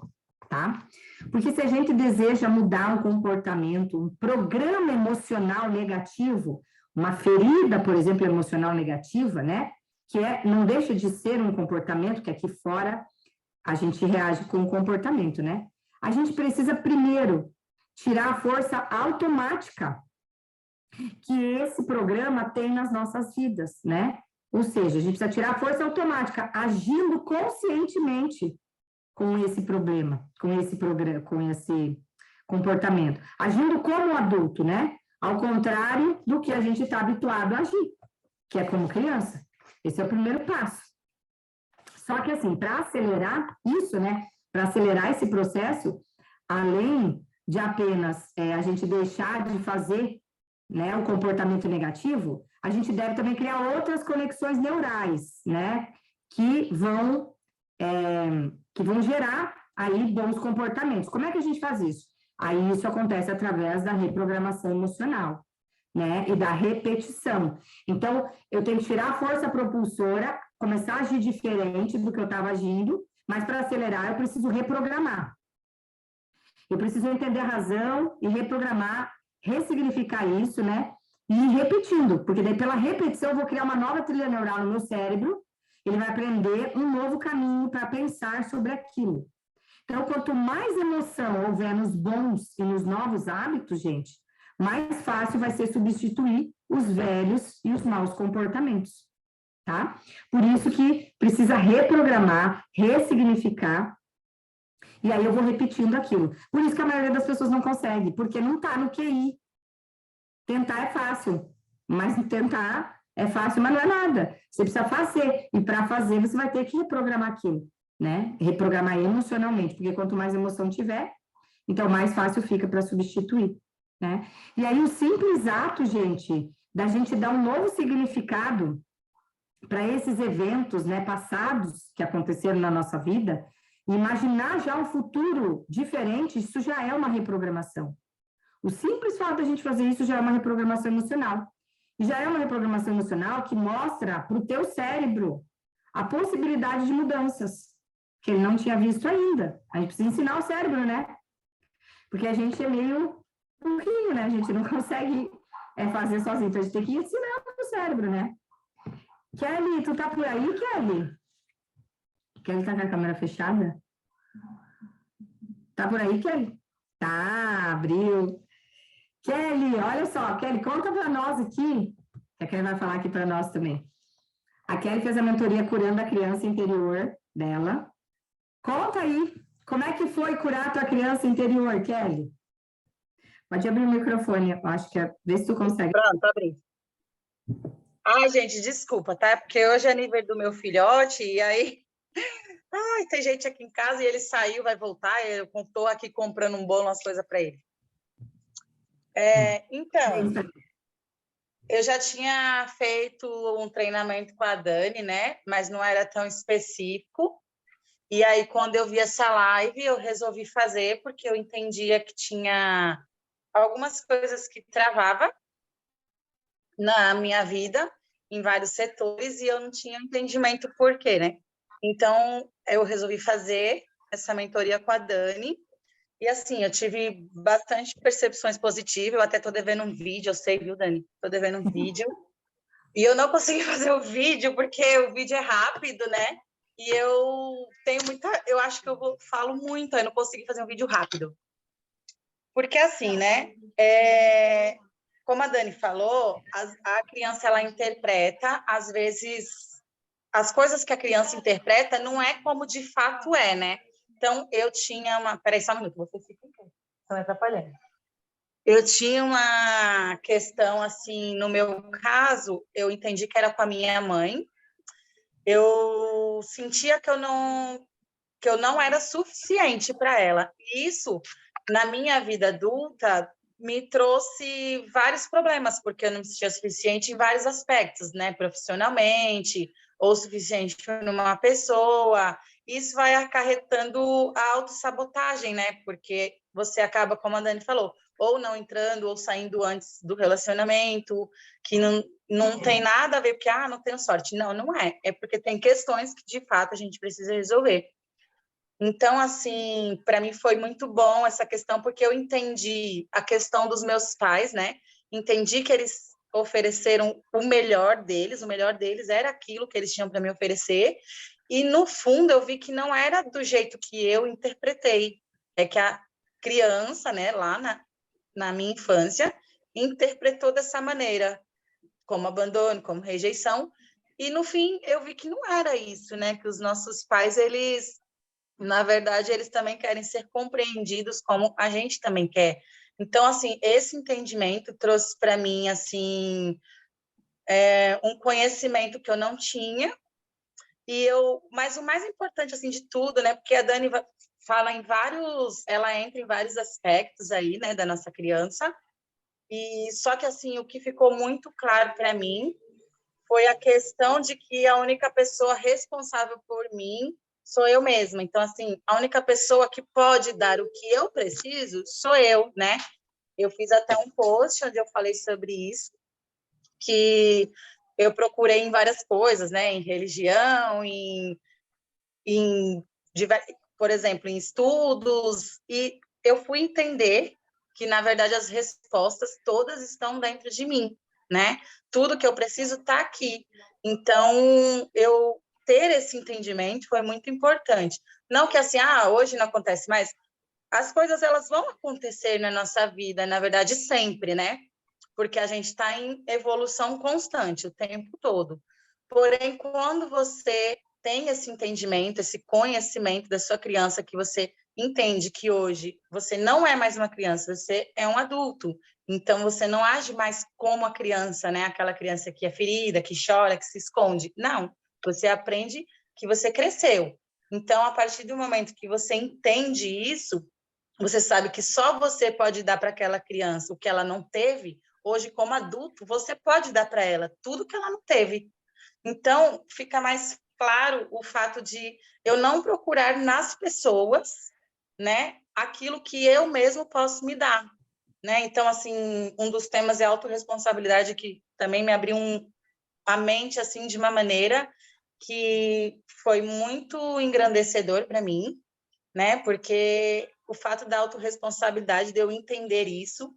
tá? Porque se a gente deseja mudar um comportamento, um programa emocional negativo, uma ferida, por exemplo, emocional negativa, né? Que não deixa de ser um comportamento que aqui fora a gente reage com um comportamento, né? A gente precisa primeiro tirar a força automática que esse programa tem nas nossas vidas, né? Ou seja, a gente precisa tirar a força automática, agindo conscientemente com esse problema, com esse comportamento, agindo como adulto, né? Ao contrário do que a gente está habituado a agir, que é como criança. Esse é o primeiro passo. Só que assim, para acelerar isso, né? Para acelerar esse processo, além de apenas a gente deixar de fazer, né, o comportamento negativo, a gente deve também criar outras conexões neurais, né, que vão gerar aí bons comportamentos. Como é que a gente faz isso? Aí isso acontece através da reprogramação emocional, né? E da repetição. Então, eu tenho que tirar a força propulsora, começar a agir diferente do que eu estava agindo, mas para acelerar eu preciso reprogramar. Eu preciso entender a razão e reprogramar, ressignificar isso, né? E ir repetindo, porque daí pela repetição eu vou criar uma nova trilha neural no meu cérebro, ele vai aprender um novo caminho para pensar sobre aquilo. Então, quanto mais emoção houver nos bons e nos novos hábitos, gente, mais fácil vai ser substituir os velhos e os maus comportamentos, tá? Por isso que precisa reprogramar, ressignificar, e aí eu vou repetindo aquilo. Por isso que a maioria das pessoas não consegue, porque não está no QI. Tentar é fácil, mas tentar é fácil, mas não é nada. Você precisa fazer, e para fazer você vai ter que reprogramar aquilo, né? Reprogramar emocionalmente, porque quanto mais emoção tiver, então mais fácil fica para substituir, né? E aí o simples ato, gente, da gente dar um novo significado para esses eventos, né, passados que aconteceram na nossa vida, imaginar já um futuro diferente, isso já é uma reprogramação. O simples fato da gente fazer isso já é uma reprogramação emocional. E já é uma reprogramação emocional que mostra para o teu cérebro a possibilidade de mudanças, que ele não tinha visto ainda. A gente precisa ensinar o cérebro, né? Porque a gente é meio burrinho, né? A gente não consegue fazer sozinho, então a gente tem que ensinar o cérebro, né? Kelly, tu tá por aí, Kelly? Kelly tá com a câmera fechada? Tá por aí, Kelly? Tá, abriu. Kelly, olha só, Kelly, conta para nós aqui, que a Kelly vai falar aqui para nós também. A Kelly fez a mentoria Curando a Criança Interior dela. Conta aí, como é que foi curar a tua criança interior, Kelly? Pode abrir o microfone, eu acho que vê se tu consegue. Pronto, abri. Ai, gente, desculpa, tá? Porque hoje é aniversário do meu filhote, e aí... Ai, tem gente aqui em casa e ele saiu, vai voltar, eu estou aqui comprando um bolo, umas coisas para ele. Então, eu já tinha feito um treinamento com a Dani, né? Mas não era tão específico. E aí, quando eu vi essa live, eu resolvi fazer, porque eu entendia que tinha algumas coisas que travava na minha vida, em vários setores, e eu não tinha entendimento por quê, né? Então, eu resolvi fazer essa mentoria com a Dani, e assim, eu tive bastante percepções positivas, eu até tô devendo um vídeo, eu sei, viu, Dani? Tô devendo um vídeo, e eu não consegui fazer o vídeo, porque o vídeo é rápido, né? E eu tenho eu acho que falo muito, eu não consegui fazer um vídeo rápido. Porque assim, né? Como a Dani falou, a criança, ela interpreta, às vezes, as coisas que a criança interpreta não é como de fato é, né? Então, eu tinha uma... Peraí, só um minuto, vocês ficam aqui, estão me atrapalhando. Eu tinha uma questão, assim, no meu caso, eu entendi que era com a minha mãe, eu sentia que eu não era suficiente para ela. E isso, na minha vida adulta, me trouxe vários problemas, porque eu não me sentia suficiente em vários aspectos, né? Profissionalmente, ou suficiente numa pessoa. Isso vai acarretando a autossabotagem, né? Porque você acaba, como a Dani falou, ou não entrando ou saindo antes do relacionamento, que não tem nada a ver, porque, não tenho sorte. Não, não é. É porque tem questões que, de fato, a gente precisa resolver. Então, assim, para mim foi muito bom essa questão, porque eu entendi a questão dos meus pais, né? Entendi que eles ofereceram o melhor deles era aquilo que eles tinham para me oferecer, e no fundo eu vi que não era do jeito que eu interpretei, é que a criança, né, lá na minha infância, interpretou dessa maneira, como abandono, como rejeição, e no fim eu vi que não era isso, né? Que os nossos pais, eles... Na verdade, eles também querem ser compreendidos como a gente também quer. Então, assim, esse entendimento trouxe para mim, assim, um conhecimento que eu não tinha. Mas o mais importante, assim, de tudo, né? Porque a Dani fala ela entra em vários aspectos aí, né, da nossa criança. E só que, assim, o que ficou muito claro para mim foi a questão de que a única pessoa responsável por mim sou eu mesma. Então, assim, a única pessoa que pode dar o que eu preciso sou eu, né? Eu fiz até um post onde eu falei sobre isso, que eu procurei em várias coisas, né? Em religião, em por exemplo, em estudos, e eu fui entender que, na verdade, as respostas todas estão dentro de mim, né? Tudo que eu preciso está aqui. Então, eu ter esse entendimento foi muito importante. Não que assim, hoje não acontece mais. As coisas, elas vão acontecer na nossa vida, na verdade, sempre, né? Porque a gente está em evolução constante o tempo todo. Porém, quando você tem esse entendimento, esse conhecimento da sua criança, que você entende que hoje você não é mais uma criança, você é um adulto. Então, você não age mais como a criança, né? Aquela criança que é ferida, que chora, que se esconde. Não, você aprende que você cresceu. Então, a partir do momento que você entende isso, você sabe que só você pode dar para aquela criança o que ela não teve. Hoje, como adulto, você pode dar para ela tudo que ela não teve. Então, fica mais claro o fato de eu não procurar nas pessoas, né, aquilo que eu mesmo posso me dar, né? Então, assim, um dos temas é a autorresponsabilidade, que também me abriu a mente, assim, de uma maneira que foi muito engrandecedor para mim, né? Porque o fato da autorresponsabilidade, de eu entender isso,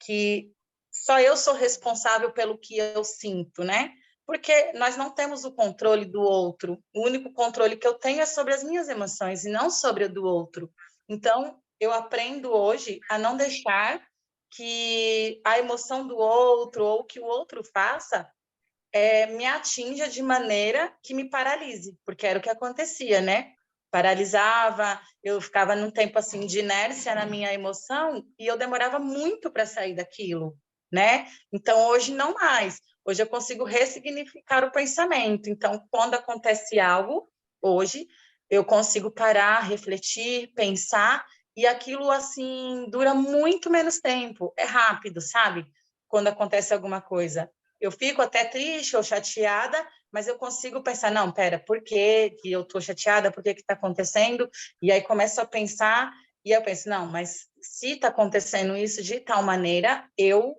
que só eu sou responsável pelo que eu sinto, né? Porque nós não temos o controle do outro. O único controle que eu tenho é sobre as minhas emoções e não sobre o do outro. Então, eu aprendo hoje a não deixar que a emoção do outro ou que o outro faça me atinja de maneira que me paralise, porque era o que acontecia, né? Paralisava, eu ficava num tempo assim de inércia na minha emoção e eu demorava muito para sair daquilo, né? Então hoje não mais. Hoje eu consigo ressignificar o pensamento. Então, quando acontece algo, hoje eu consigo parar, refletir, pensar, e aquilo assim dura muito menos tempo. É rápido, sabe? Quando acontece alguma coisa. Eu fico até triste ou chateada, mas eu consigo pensar, não, pera, por que eu estou chateada? Por que está acontecendo? E aí começo a pensar, e eu penso, não, mas se está acontecendo isso de tal maneira, eu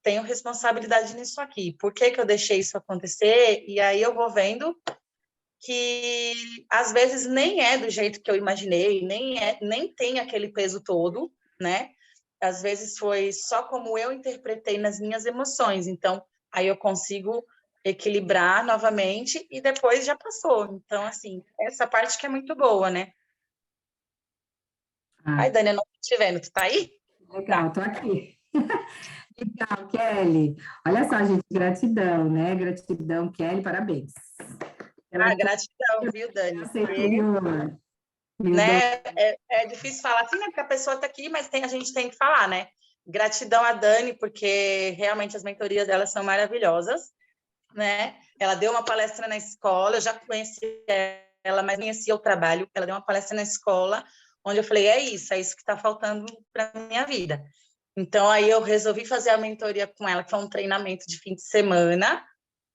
tenho responsabilidade nisso aqui. Por que eu deixei isso acontecer? E aí eu vou vendo que às vezes nem é do jeito que eu imaginei, nem tem aquele peso todo, né? Às vezes foi só como eu interpretei nas minhas emoções. Então, aí eu consigo equilibrar novamente e depois já passou. Então, assim, essa parte que é muito boa, né? Ai, Dani, eu não tô te vendo. Tu tá aí? Legal, tô aqui. Legal, Kelly. Olha só, gente, gratidão, né? Gratidão, Kelly, parabéns. Gratidão, viu, Dani? Ser interior, né? É difícil falar assim, né? Porque a pessoa está aqui, mas a gente tem que falar, né? Gratidão a Dani, porque realmente as mentorias dela são maravilhosas, né? Ela deu uma palestra na escola, eu já conheci ela, mas conhecia o trabalho. Ela deu uma palestra na escola, onde eu falei, é isso que está faltando para minha vida. Então, aí eu resolvi fazer a mentoria com ela, que foi um treinamento de fim de semana,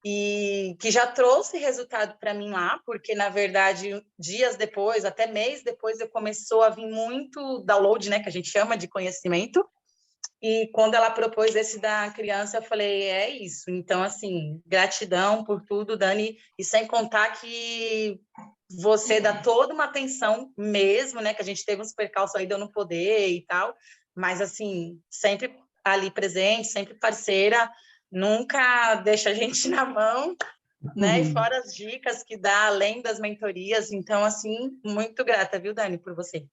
e que já trouxe resultado para mim lá, porque, na verdade, dias depois, até mês depois, eu começou a vir muito download, né, que a gente chama de conhecimento, e quando ela propôs esse da criança, eu falei, é isso. Então, assim, gratidão por tudo, Dani, e sem contar que você dá toda uma atenção mesmo, né, que a gente teve uns percalços aí de eu não poder e tal, mas, assim, sempre ali presente, sempre parceira, nunca deixa a gente na mão, né? E fora as dicas que dá além das mentorias. Então, assim, muito grata, viu, Dani, por você.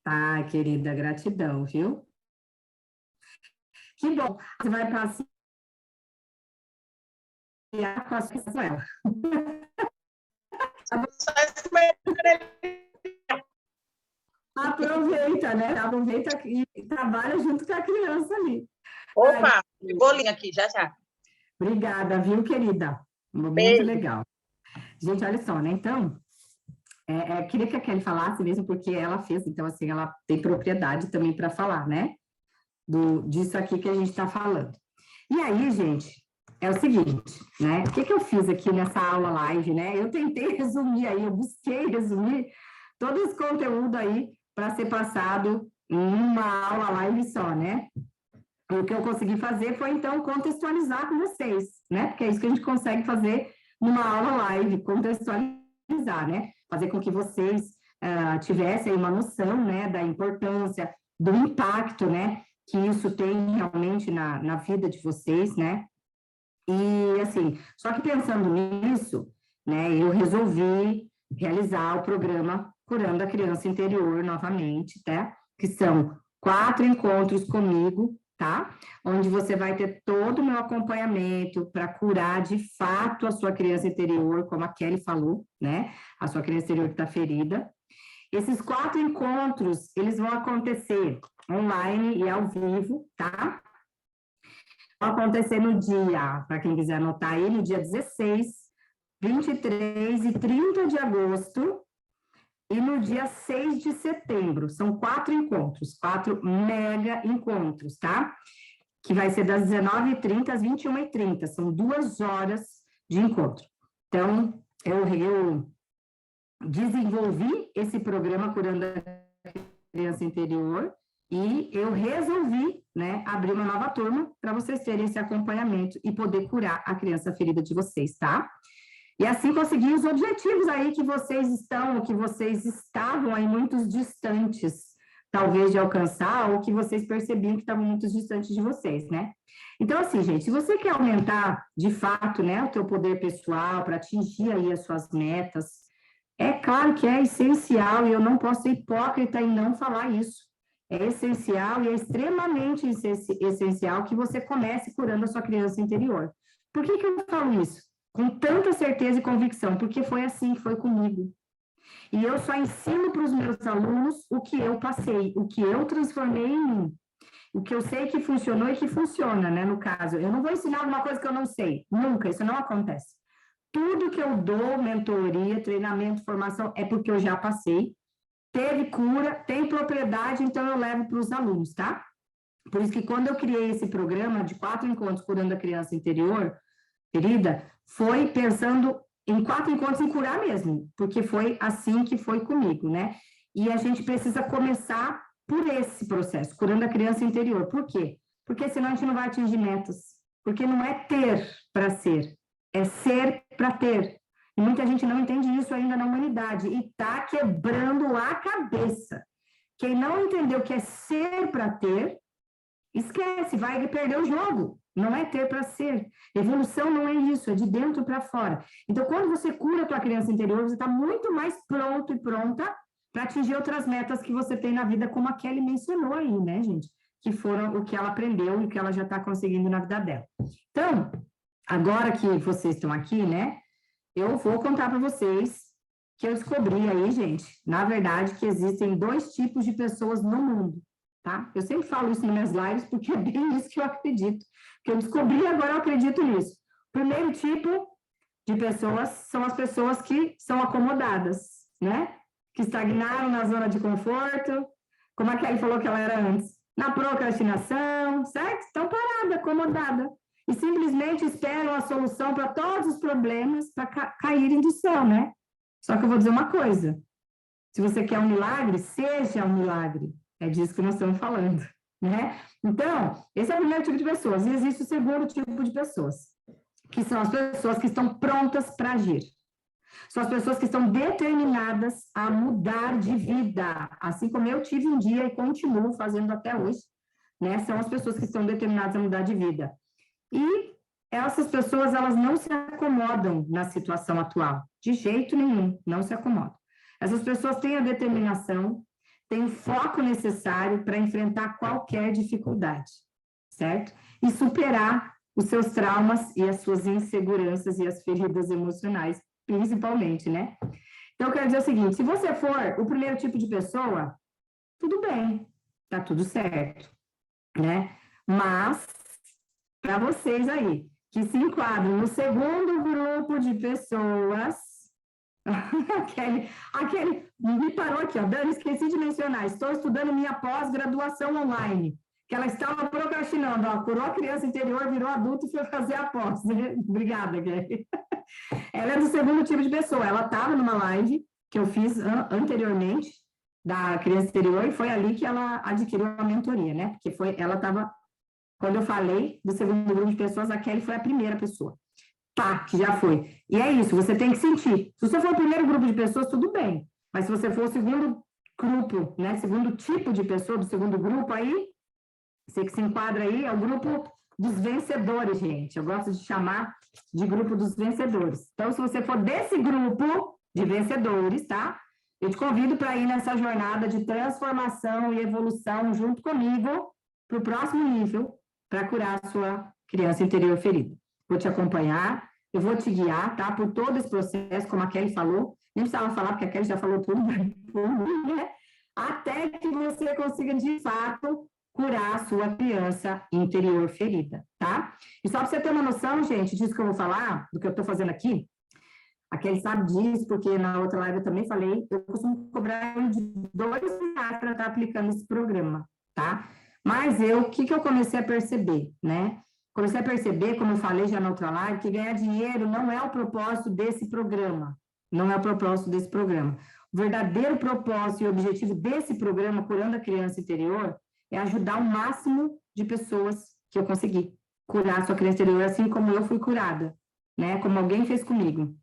Tá, querida, gratidão, viu? Que bom. Você vai passear com a sua ela. Aproveita, né? Aproveita e trabalha junto com a criança ali. Opa, bolinho aqui, já, já. Obrigada, viu, querida? Muito Beijo. legal. Gente, olha só, né? Então, queria que a Kelly falasse mesmo, porque ela fez, então, assim, ela tem propriedade também para falar, né? Disso aqui que a gente está falando. E aí, gente, é o seguinte, né? O que eu fiz aqui nessa aula live, né? Eu tentei resumir aí, eu busquei resumir todo esse conteúdo aí para ser passado em uma aula live só, né? O que eu consegui fazer foi, então, contextualizar com vocês, né? Porque é isso que a gente consegue fazer numa aula live, contextualizar, né? Fazer com que vocês tivessem uma noção, né, da importância, do impacto, né, que isso tem realmente na vida de vocês, né? E, assim, só que pensando nisso, né, eu resolvi realizar o programa Curando a Criança Interior novamente, tá? Que são 4 encontros comigo, tá? Onde você vai ter todo o meu acompanhamento para curar de fato a sua criança interior, como a Kelly falou, né? A sua criança interior que está ferida. Esses 4 encontros, eles vão acontecer online e ao vivo, tá? Vão acontecer no dia, para quem quiser anotar aí, no dia 16, 23 e 30 de agosto, e no dia 6 de setembro. São 4 encontros, 4 mega encontros, tá? Que vai ser das 19h30 às 21h30. São 2 horas de encontro. Então, eu desenvolvi esse programa Curando a Criança Interior e eu resolvi, né, abrir uma nova turma para vocês terem esse acompanhamento e poder curar a criança ferida de vocês, tá? E assim conseguir os objetivos aí que vocês estavam aí muito distantes, talvez, de alcançar, ou que vocês percebiam que estavam muito distantes de vocês, né? Então, assim, gente, se você quer aumentar, de fato, né, o teu poder pessoal para atingir aí as suas metas, é claro que é essencial, e eu não posso ser hipócrita em não falar isso. É essencial e é extremamente essencial que você comece curando a sua criança interior. Por que eu falo isso? Com tanta certeza e convicção, porque foi assim que foi comigo. E eu só ensino para os meus alunos o que eu passei, o que eu transformei em mim, o que eu sei que funcionou e que funciona, né, no caso. Eu não vou ensinar alguma coisa que eu não sei, nunca, isso não acontece. Tudo que eu dou, mentoria, treinamento, formação, é porque eu já passei, teve cura, tem propriedade, então eu levo para os alunos, tá? Por isso que quando eu criei esse programa de 4 encontros curando a criança interior, ferida, foi pensando em 4 encontros em curar mesmo, porque foi assim que foi comigo, né? E a gente precisa começar por esse processo, curando a criança interior. Por quê? Porque senão a gente não vai atingir metas. Porque não é ter para ser, é ser para ter. E muita gente não entende isso ainda na humanidade e está quebrando a cabeça. Quem não entendeu que é ser para ter, esquece, vai perder o jogo. Não é ter para ser. Evolução não é isso, é de dentro para fora. Então, quando você cura a tua criança interior, você está muito mais pronto e pronta para atingir outras metas que você tem na vida, como a Kelly mencionou aí, né, gente? Que foram o que ela aprendeu e o que ela já está conseguindo na vida dela. Então, agora que vocês estão aqui, né, eu vou contar para vocês que eu descobri aí, gente, na verdade, que existem 2 tipos de pessoas no mundo. Tá? Eu sempre falo isso nas minhas lives, porque é bem isso que eu acredito. Que eu descobri e agora eu acredito nisso. O primeiro tipo de pessoas são as pessoas que são acomodadas, né? Que estagnaram na zona de conforto, como a Kelly falou que ela era antes, na procrastinação, certo? Estão paradas, acomodadas. E simplesmente esperam a solução para todos os problemas para caírem do céu, né? Só que eu vou dizer uma coisa. Se você quer um milagre, seja um milagre. É disso que nós estamos falando, né? Então, esse é o primeiro tipo de pessoas. E existe o segundo tipo de pessoas, que são as pessoas que estão prontas para agir. São as pessoas que estão determinadas a mudar de vida, assim como eu tive um dia e continuo fazendo até hoje, né? São as pessoas que estão determinadas a mudar de vida. E essas pessoas, elas não se acomodam na situação atual, de jeito nenhum, não se acomodam. Essas pessoas têm a determinação, têm o foco necessário para enfrentar qualquer dificuldade, certo? E superar os seus traumas e as suas inseguranças e as feridas emocionais, principalmente, né? Então, eu quero dizer o seguinte, se você for o primeiro tipo de pessoa, tudo bem, tá tudo certo, né? Mas, para vocês aí, que se enquadram no segundo grupo de pessoas, aquele me parou aqui, ó, Dani, esqueci de mencionar, estou estudando minha pós-graduação online, que ela estava procrastinando, ó, curou a criança interior, virou adulto e foi fazer a pós. Obrigada, Kelly. Ela é do segundo tipo de pessoa, ela estava numa live que eu fiz anteriormente, da criança interior, e foi ali que ela adquiriu a mentoria, né? Porque ela estava, quando eu falei do segundo grupo de pessoas, a Kelly foi a primeira pessoa. Tá, que já foi. E é isso, você tem que sentir. Se você for o primeiro grupo de pessoas, tudo bem. Mas se você for o segundo grupo, né? Segundo tipo de pessoa, do segundo grupo aí, você que se enquadra aí, é o grupo dos vencedores, gente. Eu gosto de chamar de grupo dos vencedores. Então, se você for desse grupo de vencedores, tá? Eu te convido para ir nessa jornada de transformação e evolução junto comigo para o próximo nível, para curar a sua criança interior ferida. Vou te acompanhar, eu vou te guiar, tá? Por todo esse processo, como a Kelly falou, nem precisava falar, porque a Kelly já falou tudo, né? Até que você consiga, de fato, curar a sua criança interior ferida, tá? E só para você ter uma noção, gente, disso que eu vou falar, do que eu estou fazendo aqui, a Kelly sabe disso, porque na outra live eu também falei, eu costumo cobrar de R$2 para estar aplicando esse programa, tá? Mas o que eu comecei a perceber, né? Comecei a perceber, como eu falei já na outra live, que ganhar dinheiro não é o propósito desse programa, não é o propósito desse programa. O verdadeiro propósito e objetivo desse programa, Curando a Criança Interior, é ajudar o máximo de pessoas que eu consegui curar a sua criança interior, assim como eu fui curada, né? Como alguém fez comigo.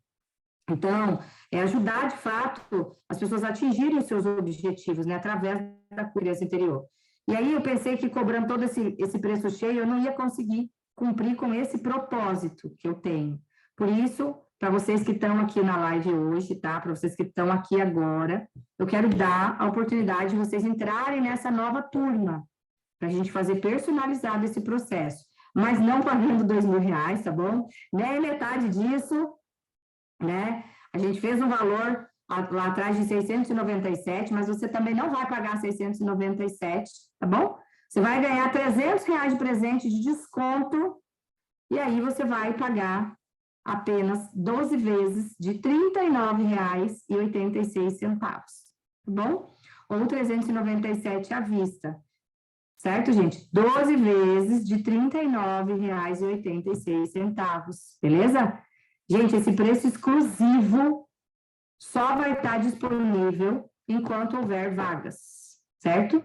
Então, é ajudar, de fato, as pessoas a atingirem os seus objetivos, né? Através da criança interior. E aí eu pensei que cobrando todo esse preço cheio, eu não ia conseguir cumprir com esse propósito que eu tenho. Por isso, para vocês que estão aqui na live hoje, tá? Para vocês que estão aqui agora, eu quero dar a oportunidade de vocês entrarem nessa nova turma, para a gente fazer personalizado esse processo. Mas não pagando R$2.000, tá bom? Nem metade disso, né? A gente fez um valor lá atrás de 697, mas você também não vai pagar 697, tá bom? Você vai ganhar R$300 de presente de desconto, e aí você vai pagar apenas 12 vezes de R$39,86, tá bom? Ou 397 à vista, certo, gente? 12 vezes de R$39,86, beleza? Gente, esse preço exclusivo só vai estar disponível enquanto houver vagas, certo?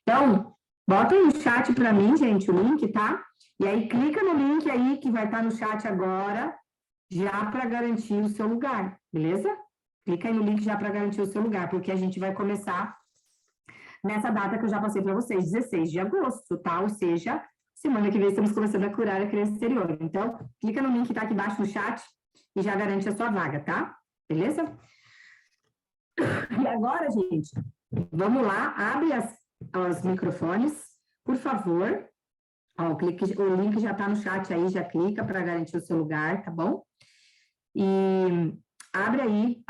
Então, bota aí no chat para mim, gente, o link, tá? E aí, clica no link aí que vai estar no chat agora, já para garantir o seu lugar, beleza? Clica aí no link já para garantir o seu lugar, porque a gente vai começar nessa data que eu já passei para vocês, 16 de agosto, tá? Ou seja, semana que vem estamos começando a curar a criança interior. Então, clica no link que tá aqui embaixo no chat e já garante a sua vaga, tá? Beleza? E agora, gente, vamos lá, abre os microfones, por favor. Ó, o link já tá no chat aí, já clica para garantir o seu lugar, tá bom? E abre aí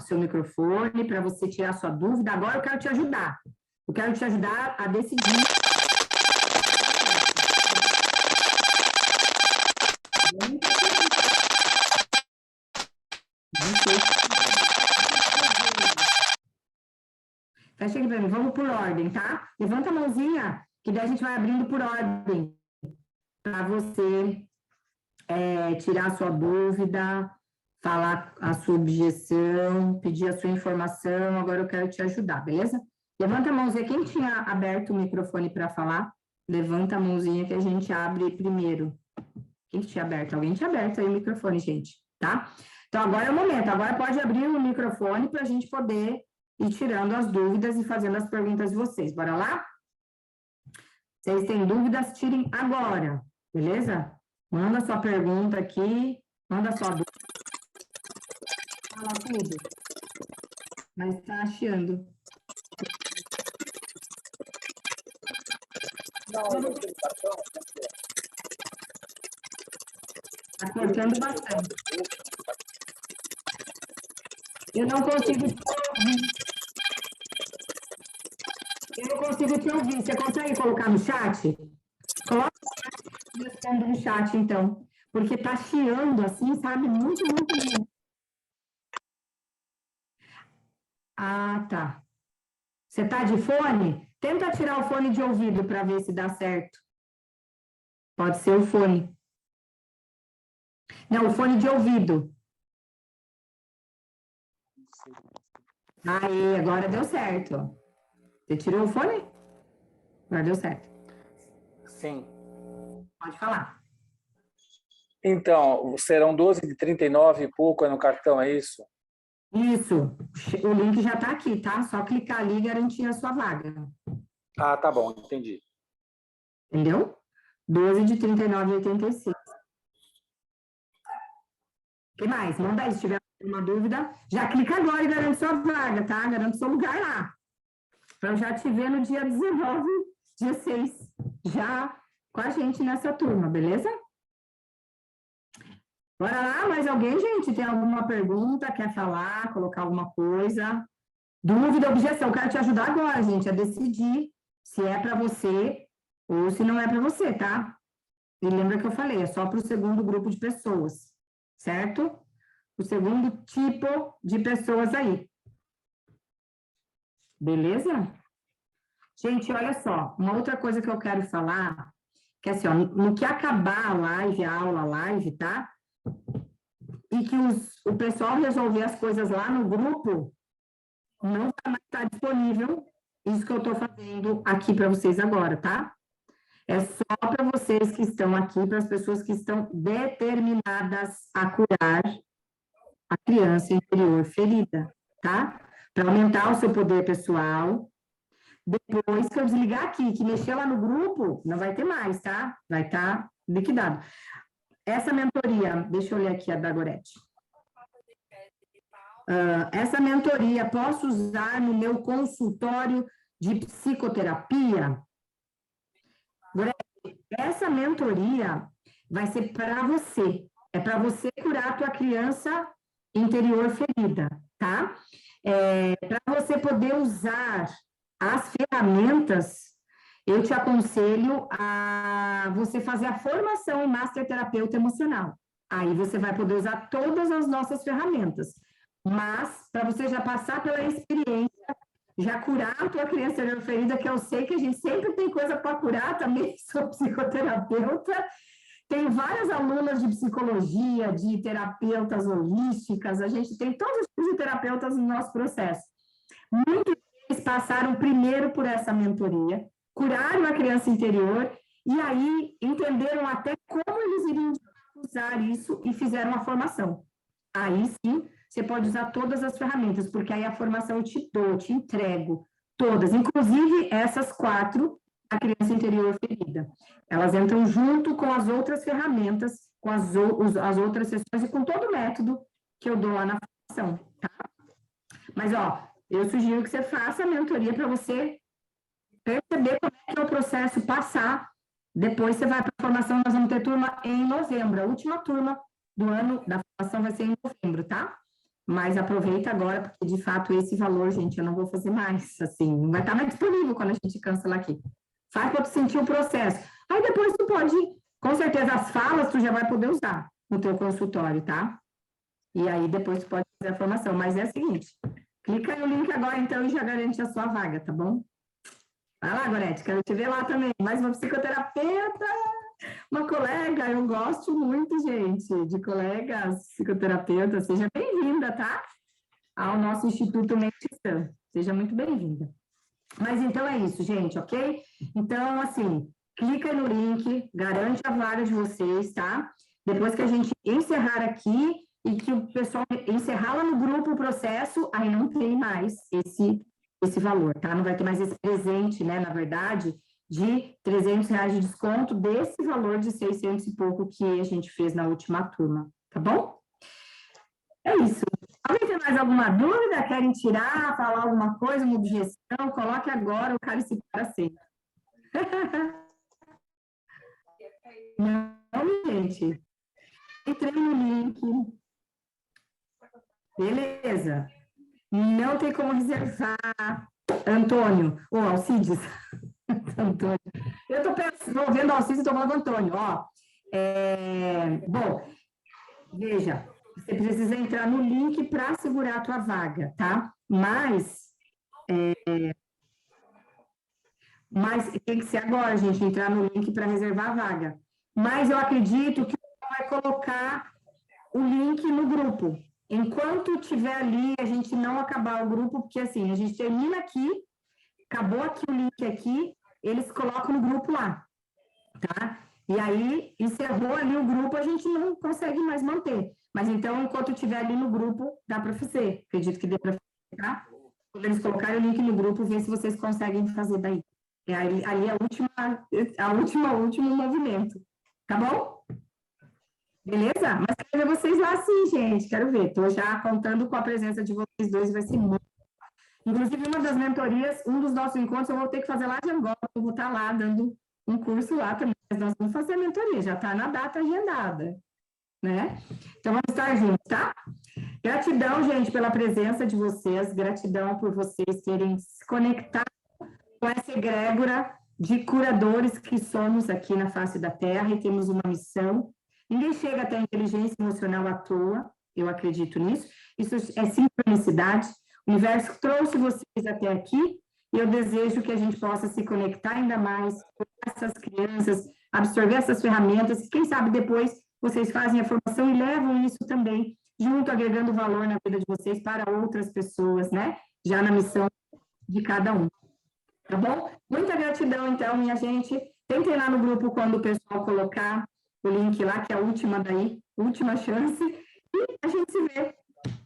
seu microfone para você tirar a sua dúvida. Agora eu quero te ajudar. Eu quero te ajudar a decidir. Fecha aqui para mim, vamos por ordem, tá? Levanta a mãozinha, que daí a gente vai abrindo por ordem, para você tirar a sua dúvida, falar a sua objeção, pedir a sua informação. Agora eu quero te ajudar, beleza? Levanta a mãozinha, quem tinha aberto o microfone para falar, levanta a mãozinha que a gente abre primeiro. Quem tinha aberto? Alguém tinha aberto aí o microfone, gente, tá? Então agora é o momento, agora pode abrir o microfone para a gente poder ir tirando as dúvidas e fazendo as perguntas de vocês. Bora lá? Vocês têm dúvidas, tirem agora, beleza? Manda sua pergunta aqui, manda sua dúvida. Fala tudo. Mas tá achando. Tá cortando bastante. Eu não consigo te ouvir. Eu não consigo te ouvir. Você consegue colocar no chat? Coloca no chat, então. Porque tá chiando assim, sabe? Muito, muito, muito. Ah, tá. Você tá de fone? Tenta tirar o fone de ouvido para ver se dá certo. Pode ser o fone. Não, o fone de ouvido. Aí, agora deu certo. Você tirou o fone? Agora deu certo. Sim. Pode falar. Então, serão 12 de 39 e pouco no cartão, é isso? Isso. O link já está aqui, tá? Só clicar ali e garantir a sua vaga. Ah, tá bom, entendi. Entendeu? 12 de 39,86. O que mais? Manda aí, se tiver alguma dúvida, já clica agora e garante sua vaga, tá? Garante seu lugar lá. Para eu já te ver no dia 19, dia 6, já com a gente nessa turma, beleza? Bora lá, mais alguém, gente? Tem alguma pergunta? Quer falar, colocar alguma coisa? Dúvida, objeção? Quero te ajudar agora, gente, a decidir se é para você ou se não é para você, tá? E lembra que eu falei, é só para o segundo grupo de pessoas, certo? O segundo tipo de pessoas aí. Beleza? Gente, olha só, uma outra coisa que eu quero falar, que é assim, ó, no que acabar a live, a aula, a live, tá? E que o pessoal resolver as coisas lá no grupo, não vai mais estar disponível isso que eu estou fazendo aqui para vocês agora, tá? É só para vocês que estão aqui, para as pessoas que estão determinadas a curar a criança interior ferida, tá? Para aumentar o seu poder pessoal. Depois que eu desligar aqui, que mexer lá no grupo, não vai ter mais, tá? Vai estar liquidado. Essa mentoria, deixa eu olhar aqui a da Gorete. Essa mentoria, posso usar no meu consultório de psicoterapia? Gorete, essa mentoria vai ser para você. É para você curar a tua criança interior ferida, tá? Para você poder usar as ferramentas, eu te aconselho a você fazer a formação em Master Terapeuta Emocional. Aí você vai poder usar todas as nossas ferramentas. Mas, para você já passar pela experiência, já curar a tua criança interior ferida, que eu sei que a gente sempre tem coisa para curar, também sou psicoterapeuta. Tem várias alunas de psicologia, de terapeutas holísticas, a gente tem todos os tipos de terapeutas no nosso processo. Muitos deles passaram primeiro por essa mentoria, curaram a criança interior, e aí entenderam até como eles iriam usar isso e fizeram a formação. Aí sim, você pode usar todas as ferramentas, porque aí a formação eu te dou, te entrego todas, inclusive essas 4 a criança interior ferida. Elas entram junto com as outras ferramentas, com as outras sessões e com todo o método que eu dou lá na formação, tá? Mas, ó, eu sugiro que você faça a mentoria para você perceber como é que é o processo, passar. Depois você vai para a formação, nós vamos ter turma em novembro. A última turma do ano da formação vai ser em novembro, tá? Mas aproveita agora, porque de fato esse valor, gente, eu não vou fazer mais, assim, não vai estar mais disponível quando a gente cancelar aqui. Faz para tu sentir o processo. Aí depois tu pode, com certeza as falas tu já vai poder usar no teu consultório, tá? E aí depois tu pode fazer a formação. Mas é o seguinte, clica no link agora então e já garante a sua vaga, tá bom? Vai lá, Gorete, quero te ver lá também. Mais uma psicoterapeuta, uma colega, eu gosto muito, gente, de colegas psicoterapeutas. Seja bem-vinda, tá? Ao nosso Instituto Mente Sã. Seja muito bem-vinda. Mas então é isso, gente, ok? Então, assim, clica no link, garante a vaga de vocês, tá? Depois que a gente encerrar aqui e que o pessoal encerrar lá no grupo o processo, aí não tem mais esse valor, tá? Não vai ter mais esse presente, né, na verdade, de R$300 de desconto desse valor de 600 e pouco que a gente fez na última turma, tá bom? É isso. Alguém tem mais alguma dúvida? Querem tirar, falar alguma coisa, uma objeção? Coloque agora, o cálice para sempre. Não, gente. Entrei no link. Beleza. Não tem como reservar. Antônio, ou Alcides. Antônio. Eu estou vendo Alcides e estou falando Antônio, ó. Bom, veja, você precisa entrar no link para segurar a tua vaga, tá? Mas tem que ser agora, gente, entrar no link para reservar a vaga. Mas eu acredito que vai colocar o link no grupo. enquanto tiver ali, a gente não acabar o grupo, porque assim, a gente termina aqui, acabou aqui o link aqui, eles colocam no grupo lá, tá? E aí, encerrou ali o grupo, a gente não consegue mais manter. Mas então, enquanto estiver ali no grupo, dá para fazer. Acredito que dê para fazer, tá? Quando eles colocarem o link no grupo, ver se vocês conseguem fazer daí. Ali é o último movimento. Tá bom? Beleza? Mas quero ver vocês lá sim, gente. Quero ver. Estou já contando com a presença de vocês dois, vai ser muito. Inclusive, uma das mentorias, um dos nossos encontros, eu vou ter que fazer lá de Angola. Eu vou estar lá dando um curso lá também. Mas nós vamos fazer a mentoria, já está na data agendada, né? Então, vamos estar juntos, tá? Gratidão, gente, pela presença de vocês. Gratidão por vocês terem se conectado com essa egrégora de curadores que somos aqui na face da Terra e temos uma missão. Ninguém chega até a inteligência emocional à toa, eu acredito nisso. Isso é sincronicidade. O universo trouxe vocês até aqui e eu desejo que a gente possa se conectar ainda mais com essas crianças, absorver essas ferramentas, e quem sabe depois vocês fazem a formação e levam isso também junto, agregando valor na vida de vocês para outras pessoas, né? Já na missão de cada um. Tá bom? Muita gratidão, então, minha gente. Tentem lá no grupo quando o pessoal colocar o link lá, que é a última daí, última chance, e a gente se vê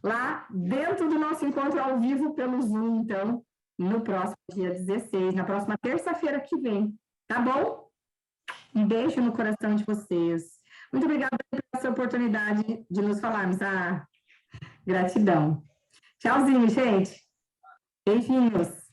lá dentro do nosso encontro ao vivo pelo Zoom, então, no próximo dia 16, na próxima terça-feira que vem. Tá bom? Um beijo no coração de vocês. Muito obrigada pela essa oportunidade de nos falarmos. Gratidão. Tchauzinho, gente. Beijinhos.